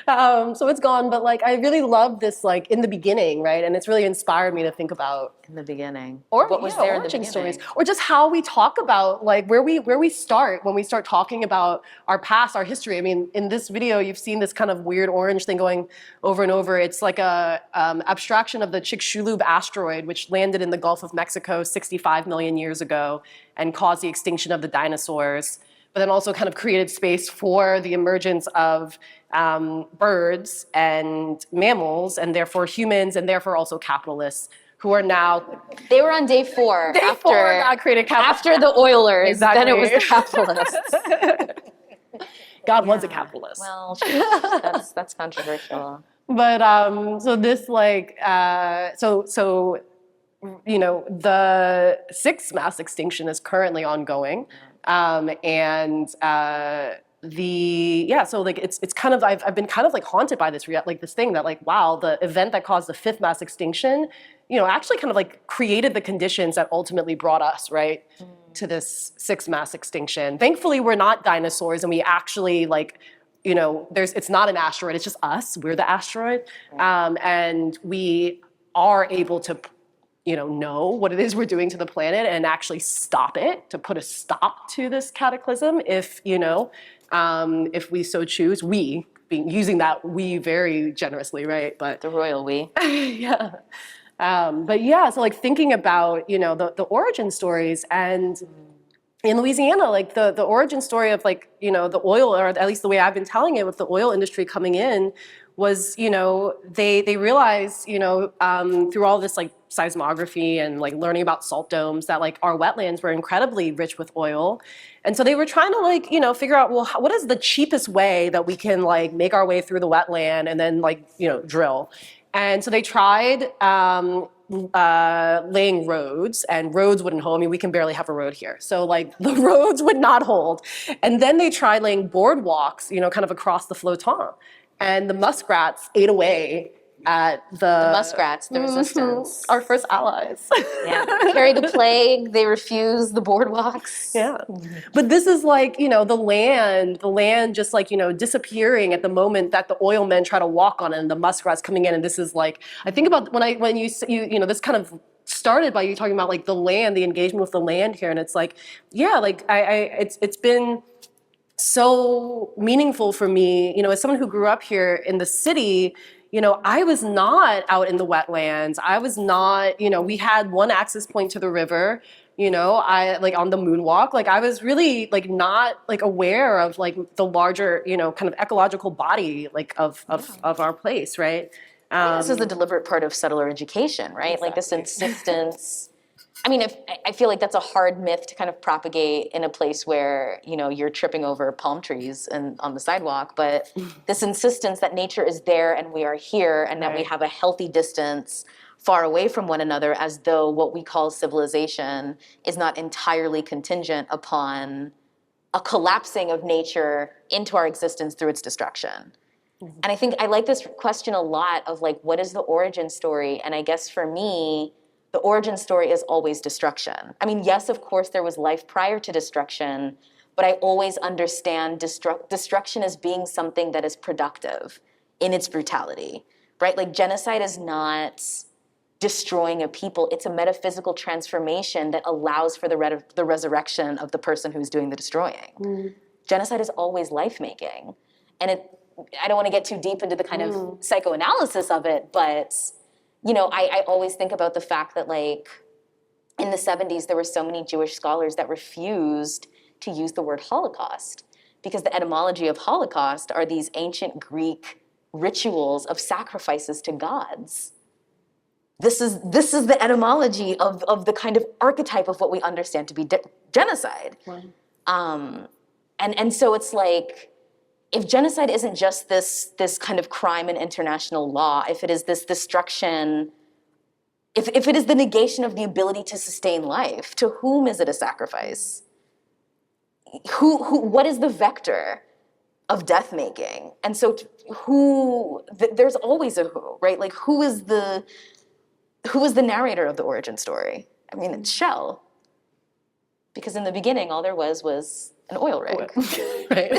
So it's gone, but like I really love this like in the beginning, right? And it's really inspired me to think about In the beginning. or what was there in the origin beginning? stories, or just how we talk about like where we start when we start talking about our past, our history. I mean, in this video, you've seen this kind of weird orange thing going over and over. It's like a abstraction of the Chicxulub asteroid, which landed in the Gulf of Mexico 65 million years ago and caused the extinction of the dinosaurs, but then also kind of created space for the emergence of birds and mammals, and therefore humans, and therefore also capitalists, who are now. They were on day 4. Day 4 God created capitalists. After the oilers, Exactly. then it was the capitalists. God was a capitalist. Well, that's controversial. But so this like the 6th mass extinction is currently ongoing, so like it's kind of I've been kind of like haunted by this this thing that like, wow, the event that caused the 5th mass extinction, actually kind of like created the conditions that ultimately brought us right to this 6th mass extinction. Thankfully, we're not dinosaurs, and we actually like. It's not an asteroid, it's just us. We're the asteroid. And we are able to, know what it is we're doing to the planet and actually stop it, to put a stop to this cataclysm if we so choose. We, using that we very generously, right? But The royal we. yeah. But yeah, so like thinking about, the origin stories, and in Louisiana, like the origin story of like, the oil, or at least the way I've been telling it with the oil industry coming in, was, they realized, through all this like seismography and like learning about salt domes, that like our wetlands were incredibly rich with oil. And so they were trying to like, figure out, well, what is the cheapest way that we can like make our way through the wetland and then like, drill. And so they tried laying roads, and roads wouldn't hold. I mean, we can barely have a road here. So like the roads would not hold. And then they tried laying boardwalks, kind of across the flottant. And the muskrats ate away at the muskrats, the resistance. Our first allies. Yeah. Carry the plague, they refuse the boardwalks. Yeah. But this is like, the land just like, disappearing at the moment that the oil men try to walk on it, and the muskrats coming in. And this is like, I think about when you this kind of started by you talking about like the land, the engagement with the land here. And it's like, yeah, like it's been so meaningful for me, as someone who grew up here in the city. I was not out in the wetlands. I was not, we had one access point to the river, I like on the moonwalk, like I was really like not like aware of like the larger, kind of ecological body like of our place, right? This is the deliberate part of settler education, right? Exactly. Like this insistence. I mean, I feel like that's a hard myth to kind of propagate in a place where, you're tripping over palm trees and on the sidewalk, but this insistence that nature is there and we are here, and that we have a healthy distance far away from one another, as though what we call civilization is not entirely contingent upon a collapsing of nature into our existence through its destruction. And I think I like this question a lot of like, what is the origin story? And I guess for me, the origin story is always destruction. I mean, yes, of course, there was life prior to destruction, but I always understand destruction as being something that is productive in its brutality, right? Like genocide is not destroying a people, it's a metaphysical transformation that allows for the resurrection of the person who's doing the destroying. Genocide is always life-making. And I don't want to get too deep into the kind of psychoanalysis of it, but you know, I always think about the fact that like in the 70s, there were so many Jewish scholars that refused to use the word Holocaust because the etymology of Holocaust are these ancient Greek rituals of sacrifices to gods. This is the etymology of the kind of archetype of what we understand to be genocide. Wow. And so it's like, if genocide isn't just this kind of crime in international law, if it is this destruction, if it is the negation of the ability to sustain life, to whom is it a sacrifice? What is the vector of death making? And so there's always a who, right? Like who is the narrator of the origin story? I mean, it's Shell. Because in the beginning, all there was an oil rig. Right.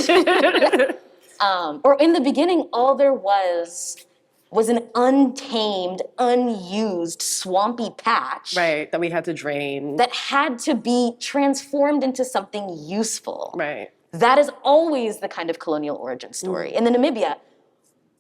Or in the beginning, all there was an untamed, unused, swampy patch. Right, that we had to drain. That had to be transformed into something useful. Right. That is always the kind of colonial origin story. In the Namibia,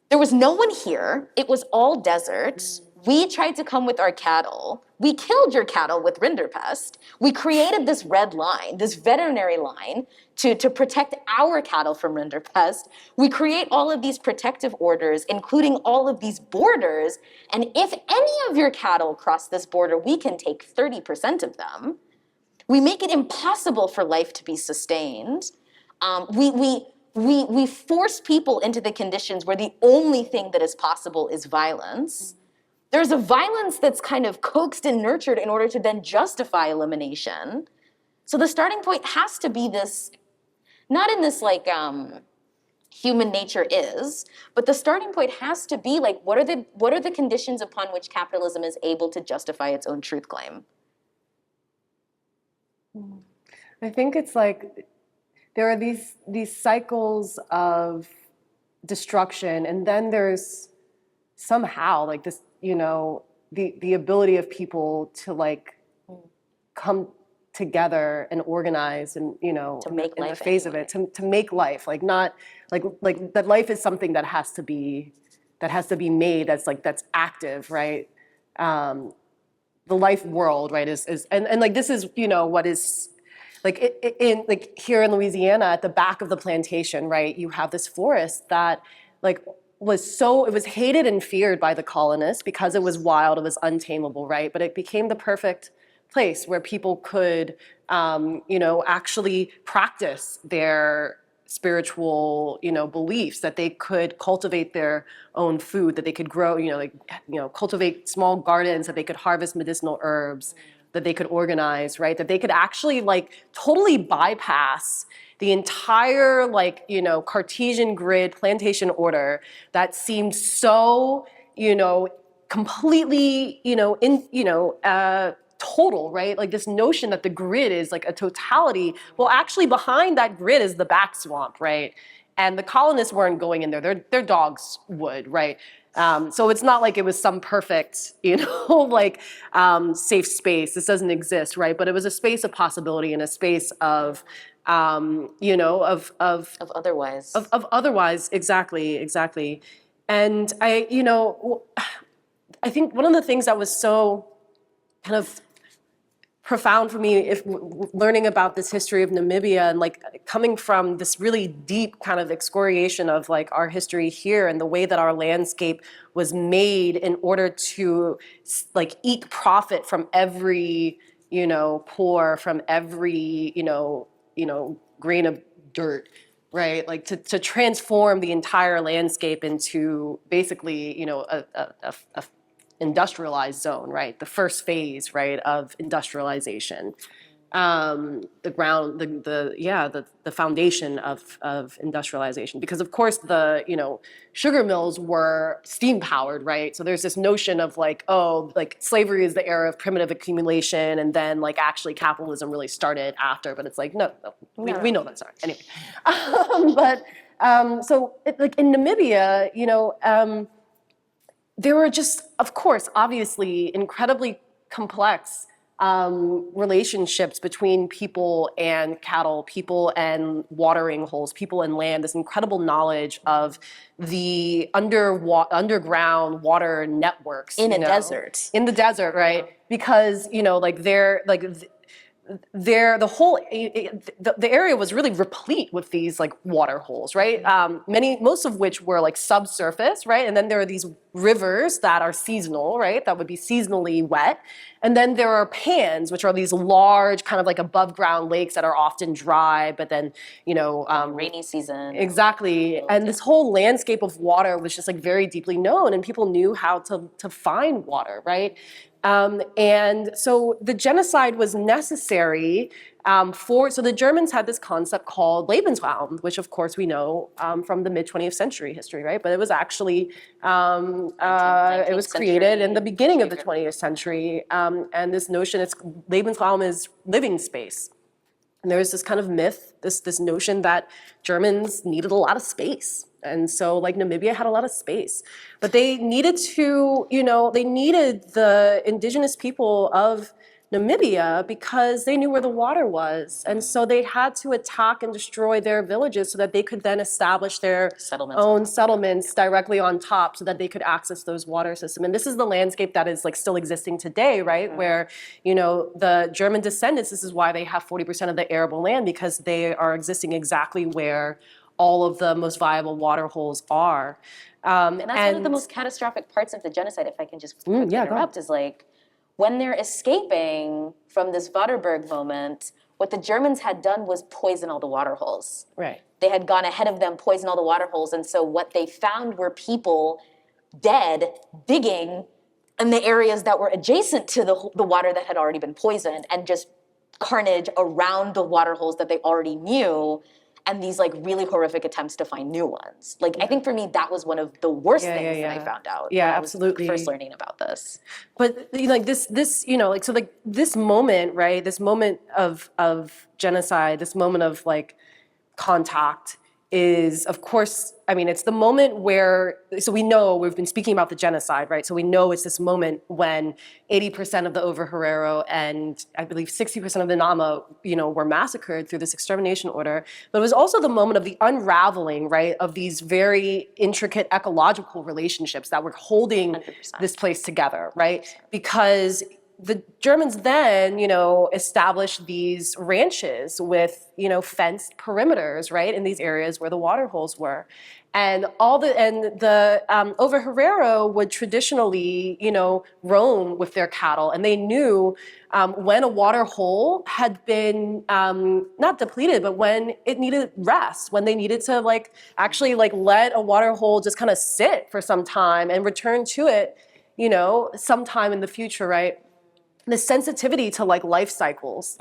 there was no one here. It was all desert. We tried to come with our cattle. We killed your cattle with rinderpest. We created this red line, this veterinary line, to protect our cattle from rinderpest. We create all of these protective orders, including all of these borders. And if any of your cattle cross this border, we can take 30% of them. We make it impossible for life to be sustained. We force people into the conditions where the only thing that is possible is violence. There's a violence that's kind of coaxed and nurtured in order to then justify elimination. So the starting point has to be this, not in this like human nature is, but the starting point has to be like, what are the conditions upon which capitalism is able to justify its own truth claim? I think it's like there are these cycles of destruction, and then there's somehow like this, you know, the ability of people to like come together and organize and, you know, to make in life the phase of it, to make life, like not like that life is something that has to be made, that's active, right? The life world, right, is and like this is, you know, what is like in like here in Louisiana at the back of the plantation, right, you have this forest that like it was hated and feared by the colonists because it was wild, it was untamable, right? But it became the perfect place where people could, you know, actually practice their spiritual, you know, beliefs, that they could cultivate their own food, that they could grow, you know, like, you know, cultivate small gardens, that they could harvest medicinal herbs, that they could organize, right? That they could actually like totally bypass the entire like, you know, Cartesian grid plantation order that seemed so, you know, completely, you know, total, right? Like this notion that the grid is like a totality. Well, actually behind that grid is the back swamp, right? And the colonists weren't going in there. Their dogs would, right? So it's not like it was some perfect, you know, like safe space. This doesn't exist, right? But it was a space of possibility and a space of, you know, of otherwise. Of otherwise, exactly. And you know, I think one of the things that was so kind of profound for me, learning about this history of Namibia and like coming from this really deep kind of excoriation of like our history here and the way that our landscape was made in order to like eke profit from every, you know, pore, from every, you know, grain of dirt, right? Like to transform the entire landscape into basically, you know, a industrialized zone, right? The first phase, right, of industrialization. The foundation of industrialization, because of course the sugar mills were steam powered, right? So there's this notion of like, oh, like slavery is the era of primitive accumulation, and then like actually capitalism really started after. But it's like no. We know that's not anyway. Like in Namibia, there were just, of course, obviously incredibly complex relationships between people and cattle, people and watering holes, people and land, this incredible knowledge of the underground water networks. In a desert. In the desert, right? Because, the area was really replete with these like water holes, right? Most of which were like subsurface, right? And then there are these rivers that are seasonal, right? That would be seasonally wet. And then there are pans, which are these large kind of like above ground lakes that are often dry, but then, rainy season. Exactly. And this whole landscape of water was just like very deeply known, and people knew how to find water, right? And so the genocide was necessary so the Germans had this concept called Lebensraum, which of course we know from the mid-20th century history, right? But it was actually, it was created in the beginning of the 20th century. And this notion, Lebensraum is living space. And there's this kind of myth, this notion that Germans needed a lot of space. And so like Namibia had a lot of space, but they needed they needed the indigenous people of Namibia because they knew where the water was. And so they had to attack and destroy their villages so that they could then establish their own settlements directly on top so that they could access those water systems. And this is the landscape that is like still existing today, right? Where, the German descendants, this is why they have 40% of the arable land, because they are existing exactly where all of the most viable water holes are. And that's one of the most catastrophic parts of the genocide, if I can just quickly interrupt, is like, when they're escaping from this Waterberg moment, what the Germans had done was poison all the water holes. Right. They had gone ahead of them, poisoned all the water holes, and so what they found were people dead, digging in the areas that were adjacent to the water that had already been poisoned, and just carnage around the water holes that they already knew, and these like really horrific attempts to find new ones. Like, I think for me, that was one of the worst things that I found out. Yeah, when absolutely. I was first learning about this. But like this, this moment, right? This moment of genocide, this moment of like contact is, of course, it's the moment where, so we know, we've been speaking about the genocide, right? So we know it's this moment when 80% of the Over-Herero and I believe 60% of the Nama, were massacred through this extermination order. But it was also the moment of the unraveling, right, of these very intricate ecological relationships that were holding 100%. This place together, right? Because the Germans then, established these ranches with, fenced perimeters, right, in these areas where the water holes were. And the Over-Herero would traditionally, roam with their cattle, and they knew when a water hole had been not depleted, but when it needed rest, when they needed to actually let a water hole just kind of sit for some time and return to it, sometime in the future, right? The sensitivity to life cycles,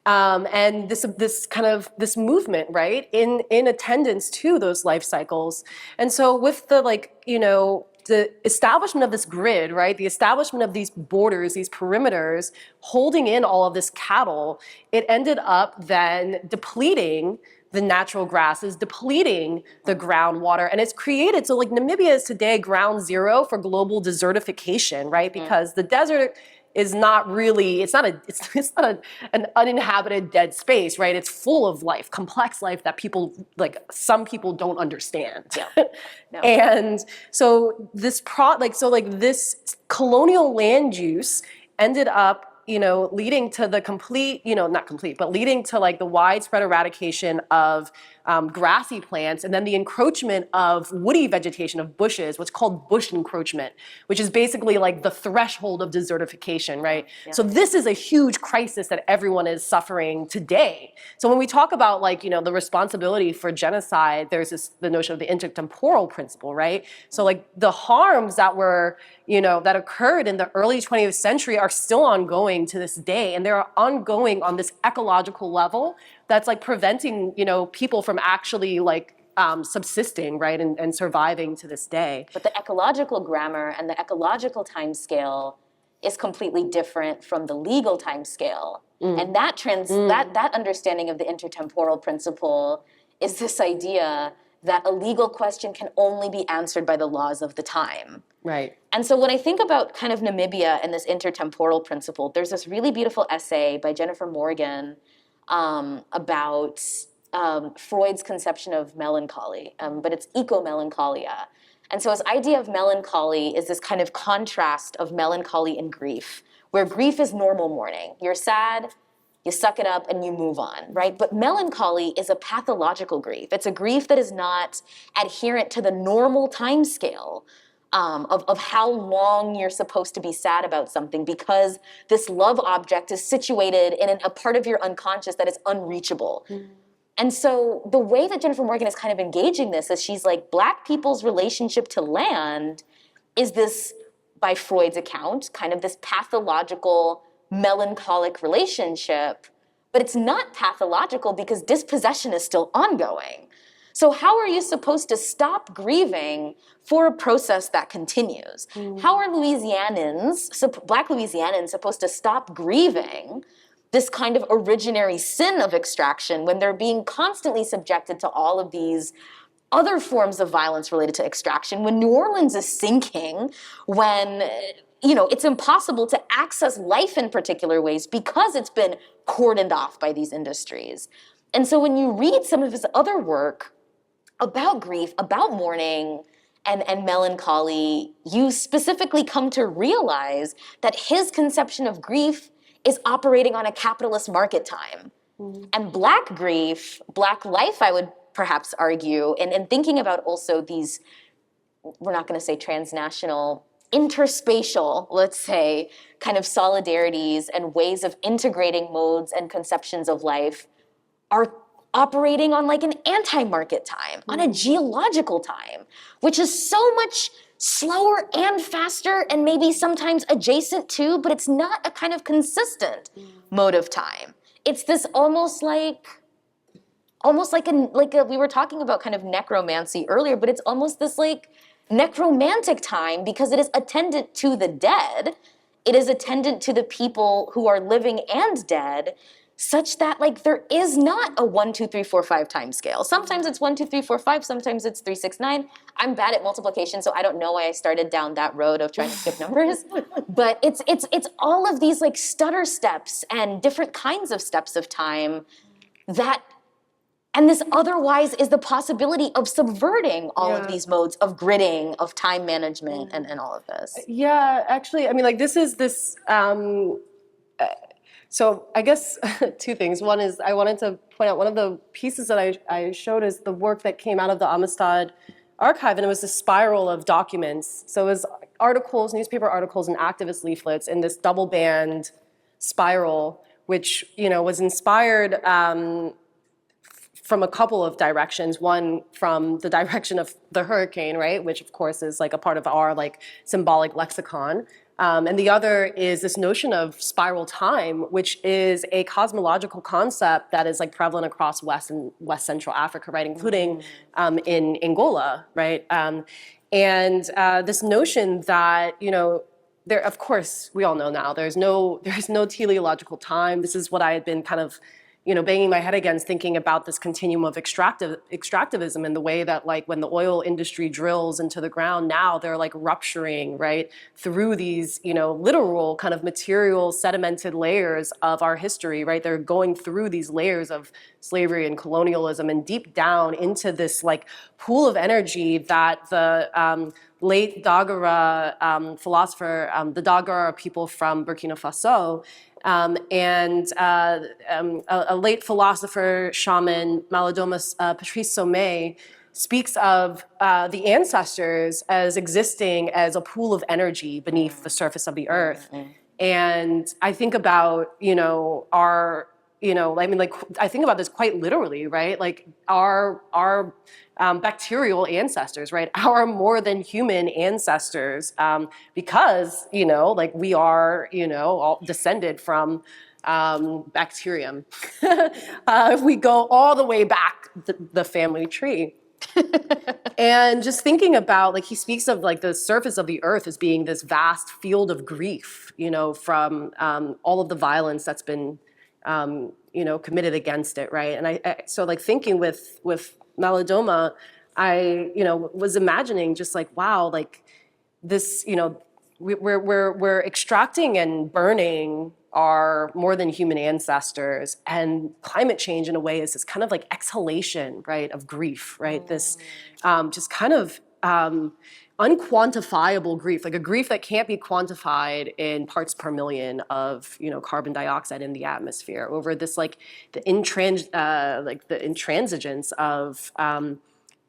and this movement, right, in attendance to those life cycles. And so with the establishment of this grid, right, the establishment of these borders, these perimeters, holding in all of this cattle, it ended up then depleting the natural grasses, depleting the groundwater, and it's created, so Namibia is today ground zero for global desertification, right, because the desert is not really, it's not an uninhabited dead space, right? It's full of life, complex life that some people don't understand. Yeah. No. And so this this colonial land use ended up leading to the leading to the widespread eradication of grassy plants, and then the encroachment of woody vegetation, of bushes, what's called bush encroachment, which is basically the threshold of desertification, right? Yeah. So this is a huge crisis that everyone is suffering today. So when we talk about the responsibility for genocide, there's the notion of the intertemporal principle, right? So the harms that were that occurred in the early 20th century are still ongoing to this day. And they're ongoing on this ecological level that's like preventing, people from actually like subsisting, right, and surviving to this day. But the ecological grammar and the ecological time scale is completely different from the legal time scale. And that that understanding of the intertemporal principle is this idea that a legal question can only be answered by the laws of the time. Right. And so when I think about kind of Namibia and this intertemporal principle, there's this really beautiful essay by Jennifer Morgan about Freud's conception of melancholy, but it's eco-melancholia. And so his idea of melancholy is this kind of contrast of melancholy and grief, where grief is normal mourning. You're sad, you suck it up, and you move on, right? But melancholy is a pathological grief. It's a grief that is not adherent to the normal time scale of how long you're supposed to be sad about something, because this love object is situated in a part of your unconscious that is unreachable. And so the way that Jennifer Morgan is kind of engaging this is she's like, Black people's relationship to land is this, by Freud's account, kind of this pathological, melancholic relationship, but it's not pathological because dispossession is still ongoing. So how are you supposed to stop grieving for a process that continues? How are Black Louisianans supposed to stop grieving this kind of originary sin of extraction when they're being constantly subjected to all of these other forms of violence related to extraction, when New Orleans is sinking, when it's impossible to access life in particular ways because it's been cordoned off by these industries. And so when you read some of his other work about grief, about mourning, and melancholy, you specifically come to realize that his conception of grief is operating on a capitalist market time. And Black grief, Black life, I would perhaps argue, and thinking about also these, we're not going to say transnational, interspatial, let's say, kind of solidarities and ways of integrating modes and conceptions of life are operating on like an anti-market time, on a geological time, which is so much slower and faster and maybe sometimes adjacent to, but it's not a kind of consistent mode of time. It's this almost like we were talking about kind of necromancy earlier, but it's almost this like necromantic time because it is attendant to the dead. It is attendant to the people who are living and dead, such that like there is not a 1, 2, 3, 4, 5 time scale. Sometimes it's 1, 2, 3, 4, 5. Sometimes it's 3, 6, 9. I'm bad at multiplication, so I don't know why I started down that road of trying to skip numbers. But it's all of these like stutter steps and different kinds of steps of time that, and this otherwise is the possibility of subverting all of these modes of gridding, of time management, and all of this. Yeah, actually, I mean, like this is this. So I guess two things. One is I wanted to point out one of the pieces that I showed is the work that came out of the Amistad archive, and it was a spiral of documents. So it was articles, newspaper articles, and activist leaflets in this double band spiral, which was inspired from a couple of directions. One from the direction of the hurricane, right, which of course is like a part of our like symbolic lexicon. And the other is this notion of spiral time, which is a cosmological concept that is like prevalent across West and West Central Africa, right, including in Angola, right? And this notion that, there, of course, we all know now, there's no teleological time. This is what I had been kind of banging my head against, thinking about this continuum of extractivism and the way that like when the oil industry drills into the ground now, they're like rupturing, right, through these, literal kind of material sedimented layers of our history, right? They're going through these layers of slavery and colonialism and deep down into this like pool of energy that the late Dagara philosopher, the Dagara people from Burkina Faso, and a late philosopher, shaman, Maladomus Patrice Sommet, speaks of the ancestors as existing as a pool of energy beneath the surface of the earth. And I think about, our I mean, like, I think about this quite literally, right? Like our bacterial ancestors, right? Our more than human ancestors, because, like we are, all descended from bacterium. If we go all the way back, the family tree. And just thinking about, like, he speaks of like the surface of the earth as being this vast field of grief, from all of the violence that's been, committed against it, right? And so like thinking with Malidoma, I, was imagining just like, wow, like this, we're extracting and burning our more than human ancestors, and climate change in a way is this kind of like exhalation, right, of grief, right? This just kind of unquantifiable grief, like a grief that can't be quantified in parts per million of carbon dioxide in the atmosphere, over this like the intransigence of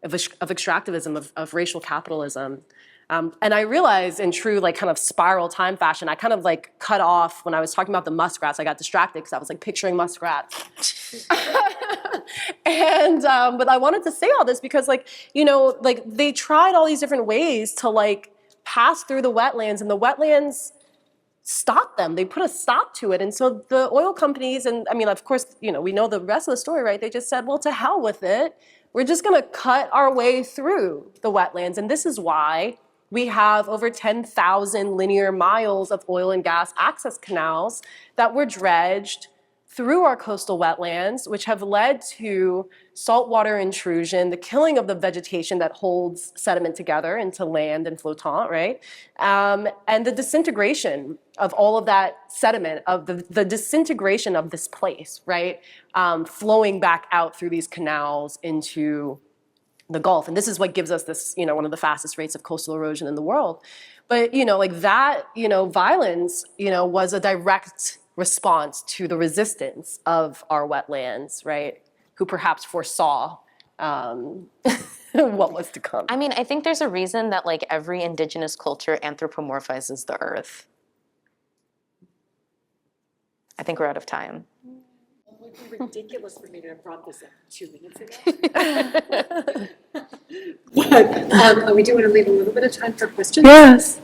extractivism, of racial capitalism. And I realized in true like kind of spiral time fashion, I kind of like cut off when I was talking about the muskrats. I got distracted because I was like picturing muskrats. And but I wanted to say all this because like they tried all these different ways to like pass through the wetlands, and the wetlands stopped them. They put a stop to it. And so the oil companies, and I mean, of course, we know the rest of the story, right? They just said, well, to hell with it. We're just going to cut our way through the wetlands. And this is why we have over 10,000 linear miles of oil and gas access canals that were dredged through our coastal wetlands, which have led to saltwater intrusion, the killing of the vegetation that holds sediment together into land and flottant, right? And the disintegration of all of that sediment, of the disintegration of this place, right? Flowing back out through these canals into the Gulf. And this is what gives us this, one of the fastest rates of coastal erosion in the world. But, like that, violence, was a direct response to the resistance of our wetlands, right? Who perhaps foresaw what was to come. I mean, I think there's a reason that like every indigenous culture anthropomorphizes the earth. I think we're out of time. It would be ridiculous for me to have brought this up 2 minutes ago. But we do want to leave a little bit of time for questions. Yes.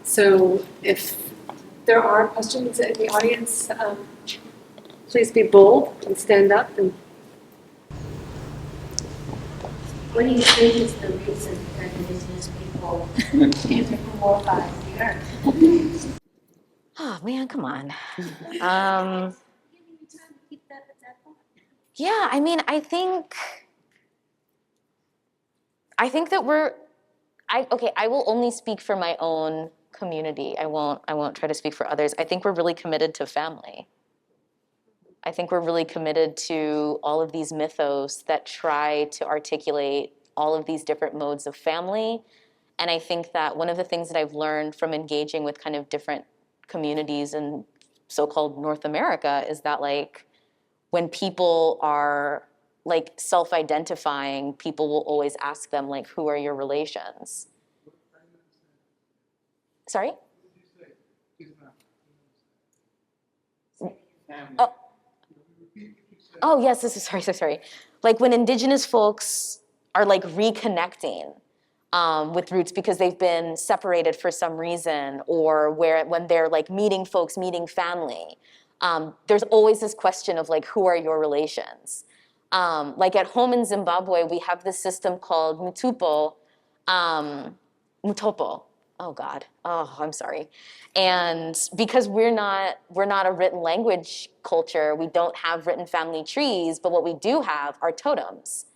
So if there are questions in the audience, please be bold and stand up. And what do you think is the reason that indigenous people anthropomorphize the earth? Oh man, come on. Yeah, I mean, I think that I will only speak for my own community. I won't try to speak for others. I think we're really committed to family. I think we're really committed to all of these mythos that try to articulate all of these different modes of family. And I think that one of the things that I've learned from engaging with kind of different communities in so-called North America is that like when people are like self-identifying, people will always ask them like, who are your relations? Sorry? Oh yes, this is sorry. Like when indigenous folks are like reconnecting with roots because they've been separated for some reason, or when they're like meeting folks, meeting family, there's always this question of like, who are your relations? Like at home in Zimbabwe, we have this system called mutopo. Oh God, oh, I'm sorry. And because we're not a written language culture, we don't have written family trees, but what we do have are totems.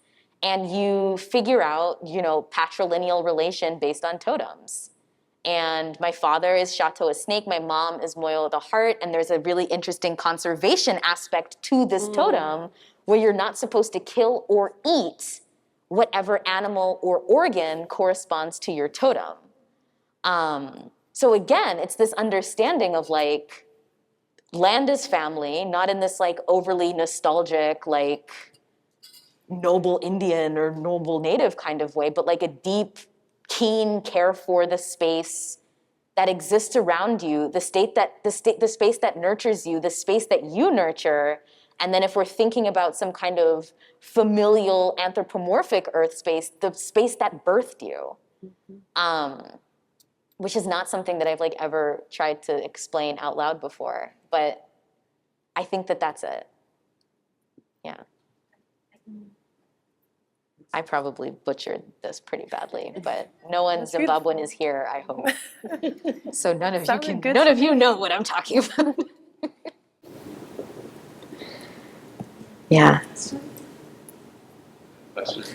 And you figure out, patrilineal relation based on totems. And my father is Chateau a snake, my mom is Moyo the heart, and there's a really interesting conservation aspect to this totem where you're not supposed to kill or eat whatever animal or organ corresponds to your totem. So again, it's this understanding of like, land is family, not in this like overly nostalgic, like noble Indian or noble native kind of way, but like a deep, keen care for the space that exists around you, the space that nurtures you, the space that you nurture, And then if we're thinking about some kind of familial anthropomorphic earth space, the space that birthed you, which is not something that I've like ever tried to explain out loud before, but I think that that's it. Yeah. I probably butchered this pretty badly, but no one Zimbabwean is here, I hope. So none of you know what I'm talking about. Yeah. Question.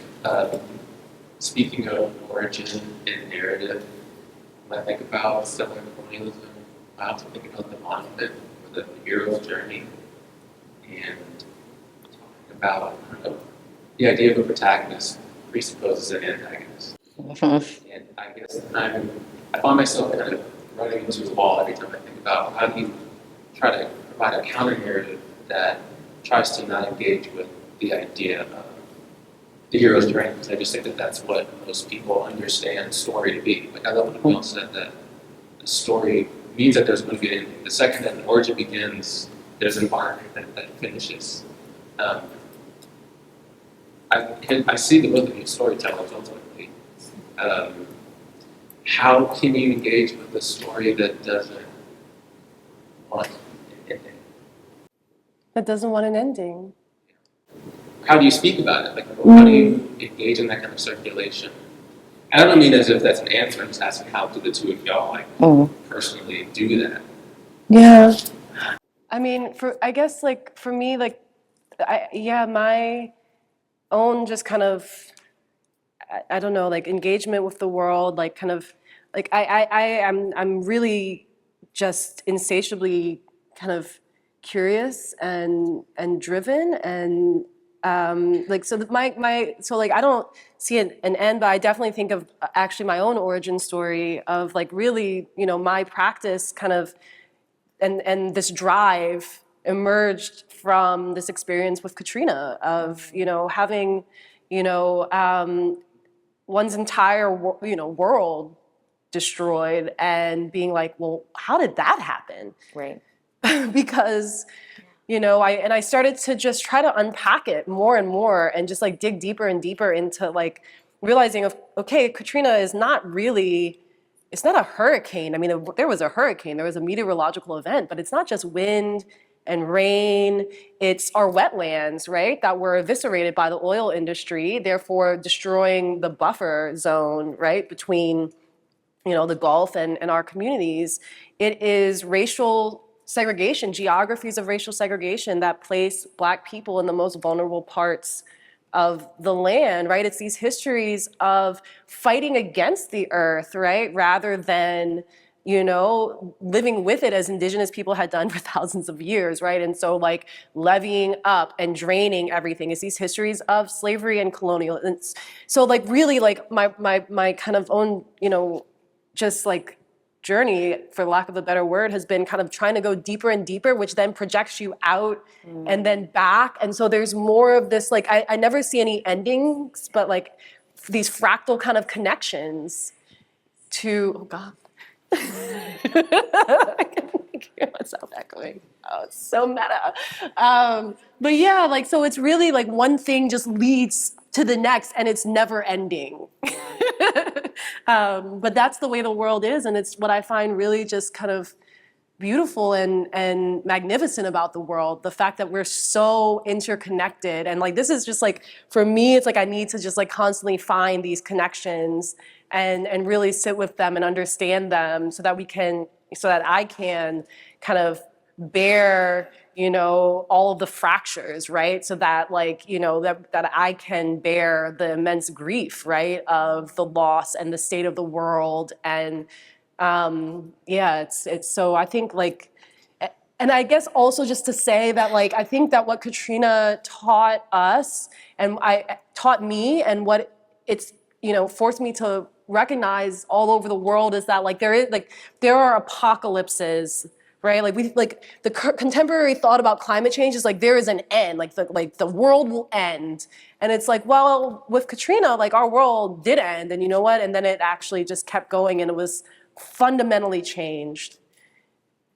Speaking of origin and narrative, when I think about settler colonialism, I also think about the monument or the hero's journey, and talking about the idea of a protagonist presupposes an antagonist. And I guess I find myself kind of running into a wall every time I think about how do you try to provide a counter narrative that tries to not engage with the idea of the hero's journey, because I just think that that's what most people understand story to be. Like, I love when Bill said that the story means that there's going to be an ending. The second that an origin begins, there's an arc that finishes. I see the both of you storytellers ultimately. How can you engage with a story that doesn't want an ending? That doesn't want an ending. How do you speak about it? Like, how do you engage in that kind of circulation? And I don't mean as if that's an answer. I'm just asking how do the two of y'all personally do that? Yeah. I mean, I guess for me, my own just kind of, I don't know, like engagement with the world, like kind of, like I'm really just insatiably kind of curious and driven and I don't see an end, but I definitely think of actually my own origin story of like really, my practice kind of and this drive emerged from this experience with Katrina of, having, one's entire, world destroyed and being like, well, how did that happen? Right. Because I started to just try to unpack it more and more and just like dig deeper and deeper into like realizing okay, Katrina is not really, it's not a hurricane. I mean, there was a hurricane, there was a meteorological event, but it's not just wind and rain, it's our wetlands, right, that were eviscerated by the oil industry, therefore destroying the buffer zone, right, between, the Gulf and our communities. It is racial segregation, geographies of racial segregation that place Black people in the most vulnerable parts of the land, right? It's these histories of fighting against the earth, right? Rather than, living with it as Indigenous people had done for thousands of years, right? And so like levying up and draining everything is these histories of slavery and colonial. And so like really like my kind of own, just like journey, for lack of a better word, has been kind of trying to go deeper and deeper, which then projects you out and then back. And so there's more of this, like, I never see any endings, but like these fractal kind of connections to, oh God. I can hear myself echoing. Oh, it's so meta. But yeah, like, so it's really like one thing just leads to the next and it's never ending. But that's the way the world is, and it's what I find really just kind of beautiful and magnificent about the world, the fact that we're so interconnected. And like, this is just like, for me, it's like I need to just like constantly find these connections and really sit with them and understand them so that I can kind of bear, all of the fractures, right? So that like, that I can bear the immense grief, right, of the loss and the state of the world. And it's so I think like, and I guess also just to say that like, I think that what Katrina taught us and taught me and what it's, forced me to recognize all over the world is that like there are apocalypses, right? Like the contemporary thought about climate change is like there is an end, like the world will end, and it's like, well, with Katrina, like our world did end, and you know what? And then it actually just kept going, and it was fundamentally changed,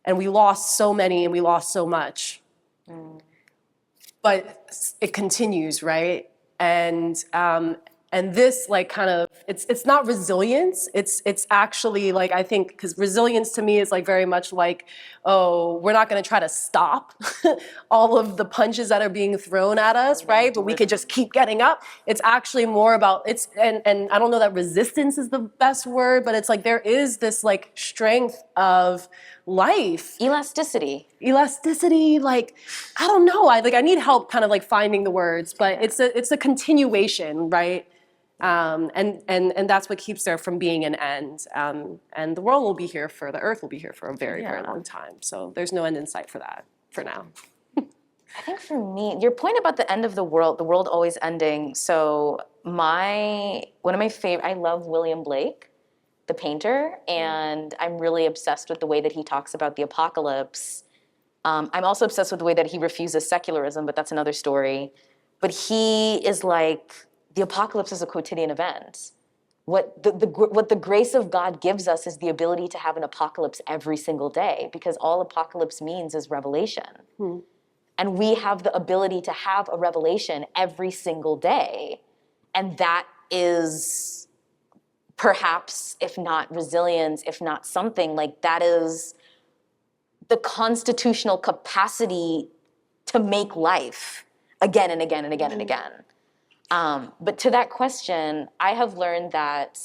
and we lost so many, and we lost so much. but it continues, right? And this like kind of it's not resilience. It's actually like, I think, because resilience to me is like very much like, oh, we're not going to try to stop all of the punches that are being thrown at us, right? But we could just keep getting up. It's actually more about and I don't know that resistance is the best word, but it's like there is this like strength of life. Elasticity. Like, I don't know. I need help kind of like finding the words, but it's a continuation, right? And that's what keeps there from being an end. And the world will be here the earth will be here for a very, very long time. So there's no end in sight for that for now. I think for me, your point about the end of the world always ending. So one of my favorite, I love William Blake, the painter, and I'm really obsessed with the way that he talks about the apocalypse. I'm also obsessed with the way that he refuses secularism, but that's another story. But he is like, the apocalypse is a quotidian event. What the grace of God gives us is the ability to have an apocalypse every single day, because all apocalypse means is revelation. And we have the ability to have a revelation every single day. And that is perhaps, if not resilience, if not something, like that is the constitutional capacity to make life again and again and again and again. But to that question, I have learned that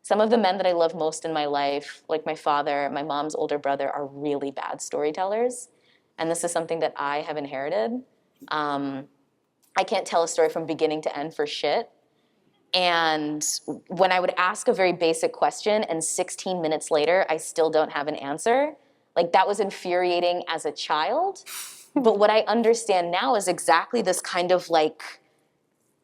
some of the men that I love most in my life, like my father, my mom's older brother, are really bad storytellers. And this is something that I have inherited. I can't tell a story from beginning to end for shit. And when I would ask a very basic question and 16 minutes later, I still don't have an answer, like that was infuriating as a child. But what I understand now is exactly this kind of like,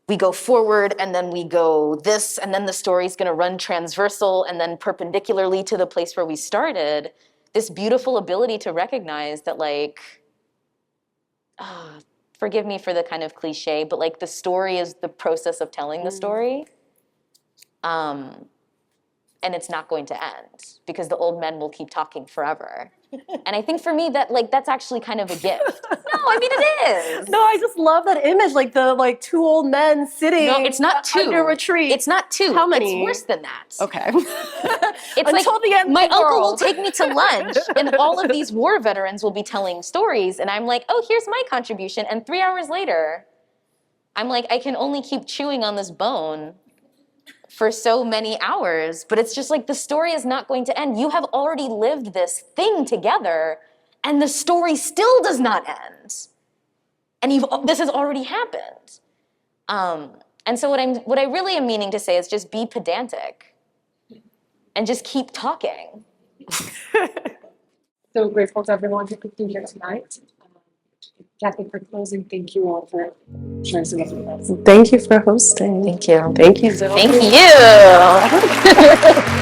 we go forward and then we go this, and then the story's gonna run transversal and then perpendicularly to the place where we started. This beautiful ability to recognize that like, forgive me for the kind of cliche, but like the story is the process of telling the story. And it's not going to end because the old men will keep talking forever. And I think for me that like that's actually kind of a gift. No, I mean it is. No, I just love that image, like the like two old men sitting. No, it's not two. Under a tree. It's not two. How many? It's worse than that. Okay. It's Until like the end my of the uncle will world. take me to lunch and all of these war veterans will be telling stories and I'm like, oh, here's my contribution. And 3 hours later, I'm like, I can only keep chewing on this bone for so many hours, but it's just like the story is not going to end. You have already lived this thing together and the story still does not end. And this has already happened. And so what I really am meaning to say is just be pedantic and just keep talking. So grateful to everyone who could be here tonight. Kathy, for closing, thank you all for sharing some of your thoughts. Thank you for hosting. Thank you. Thank you, Zoe. Thank you.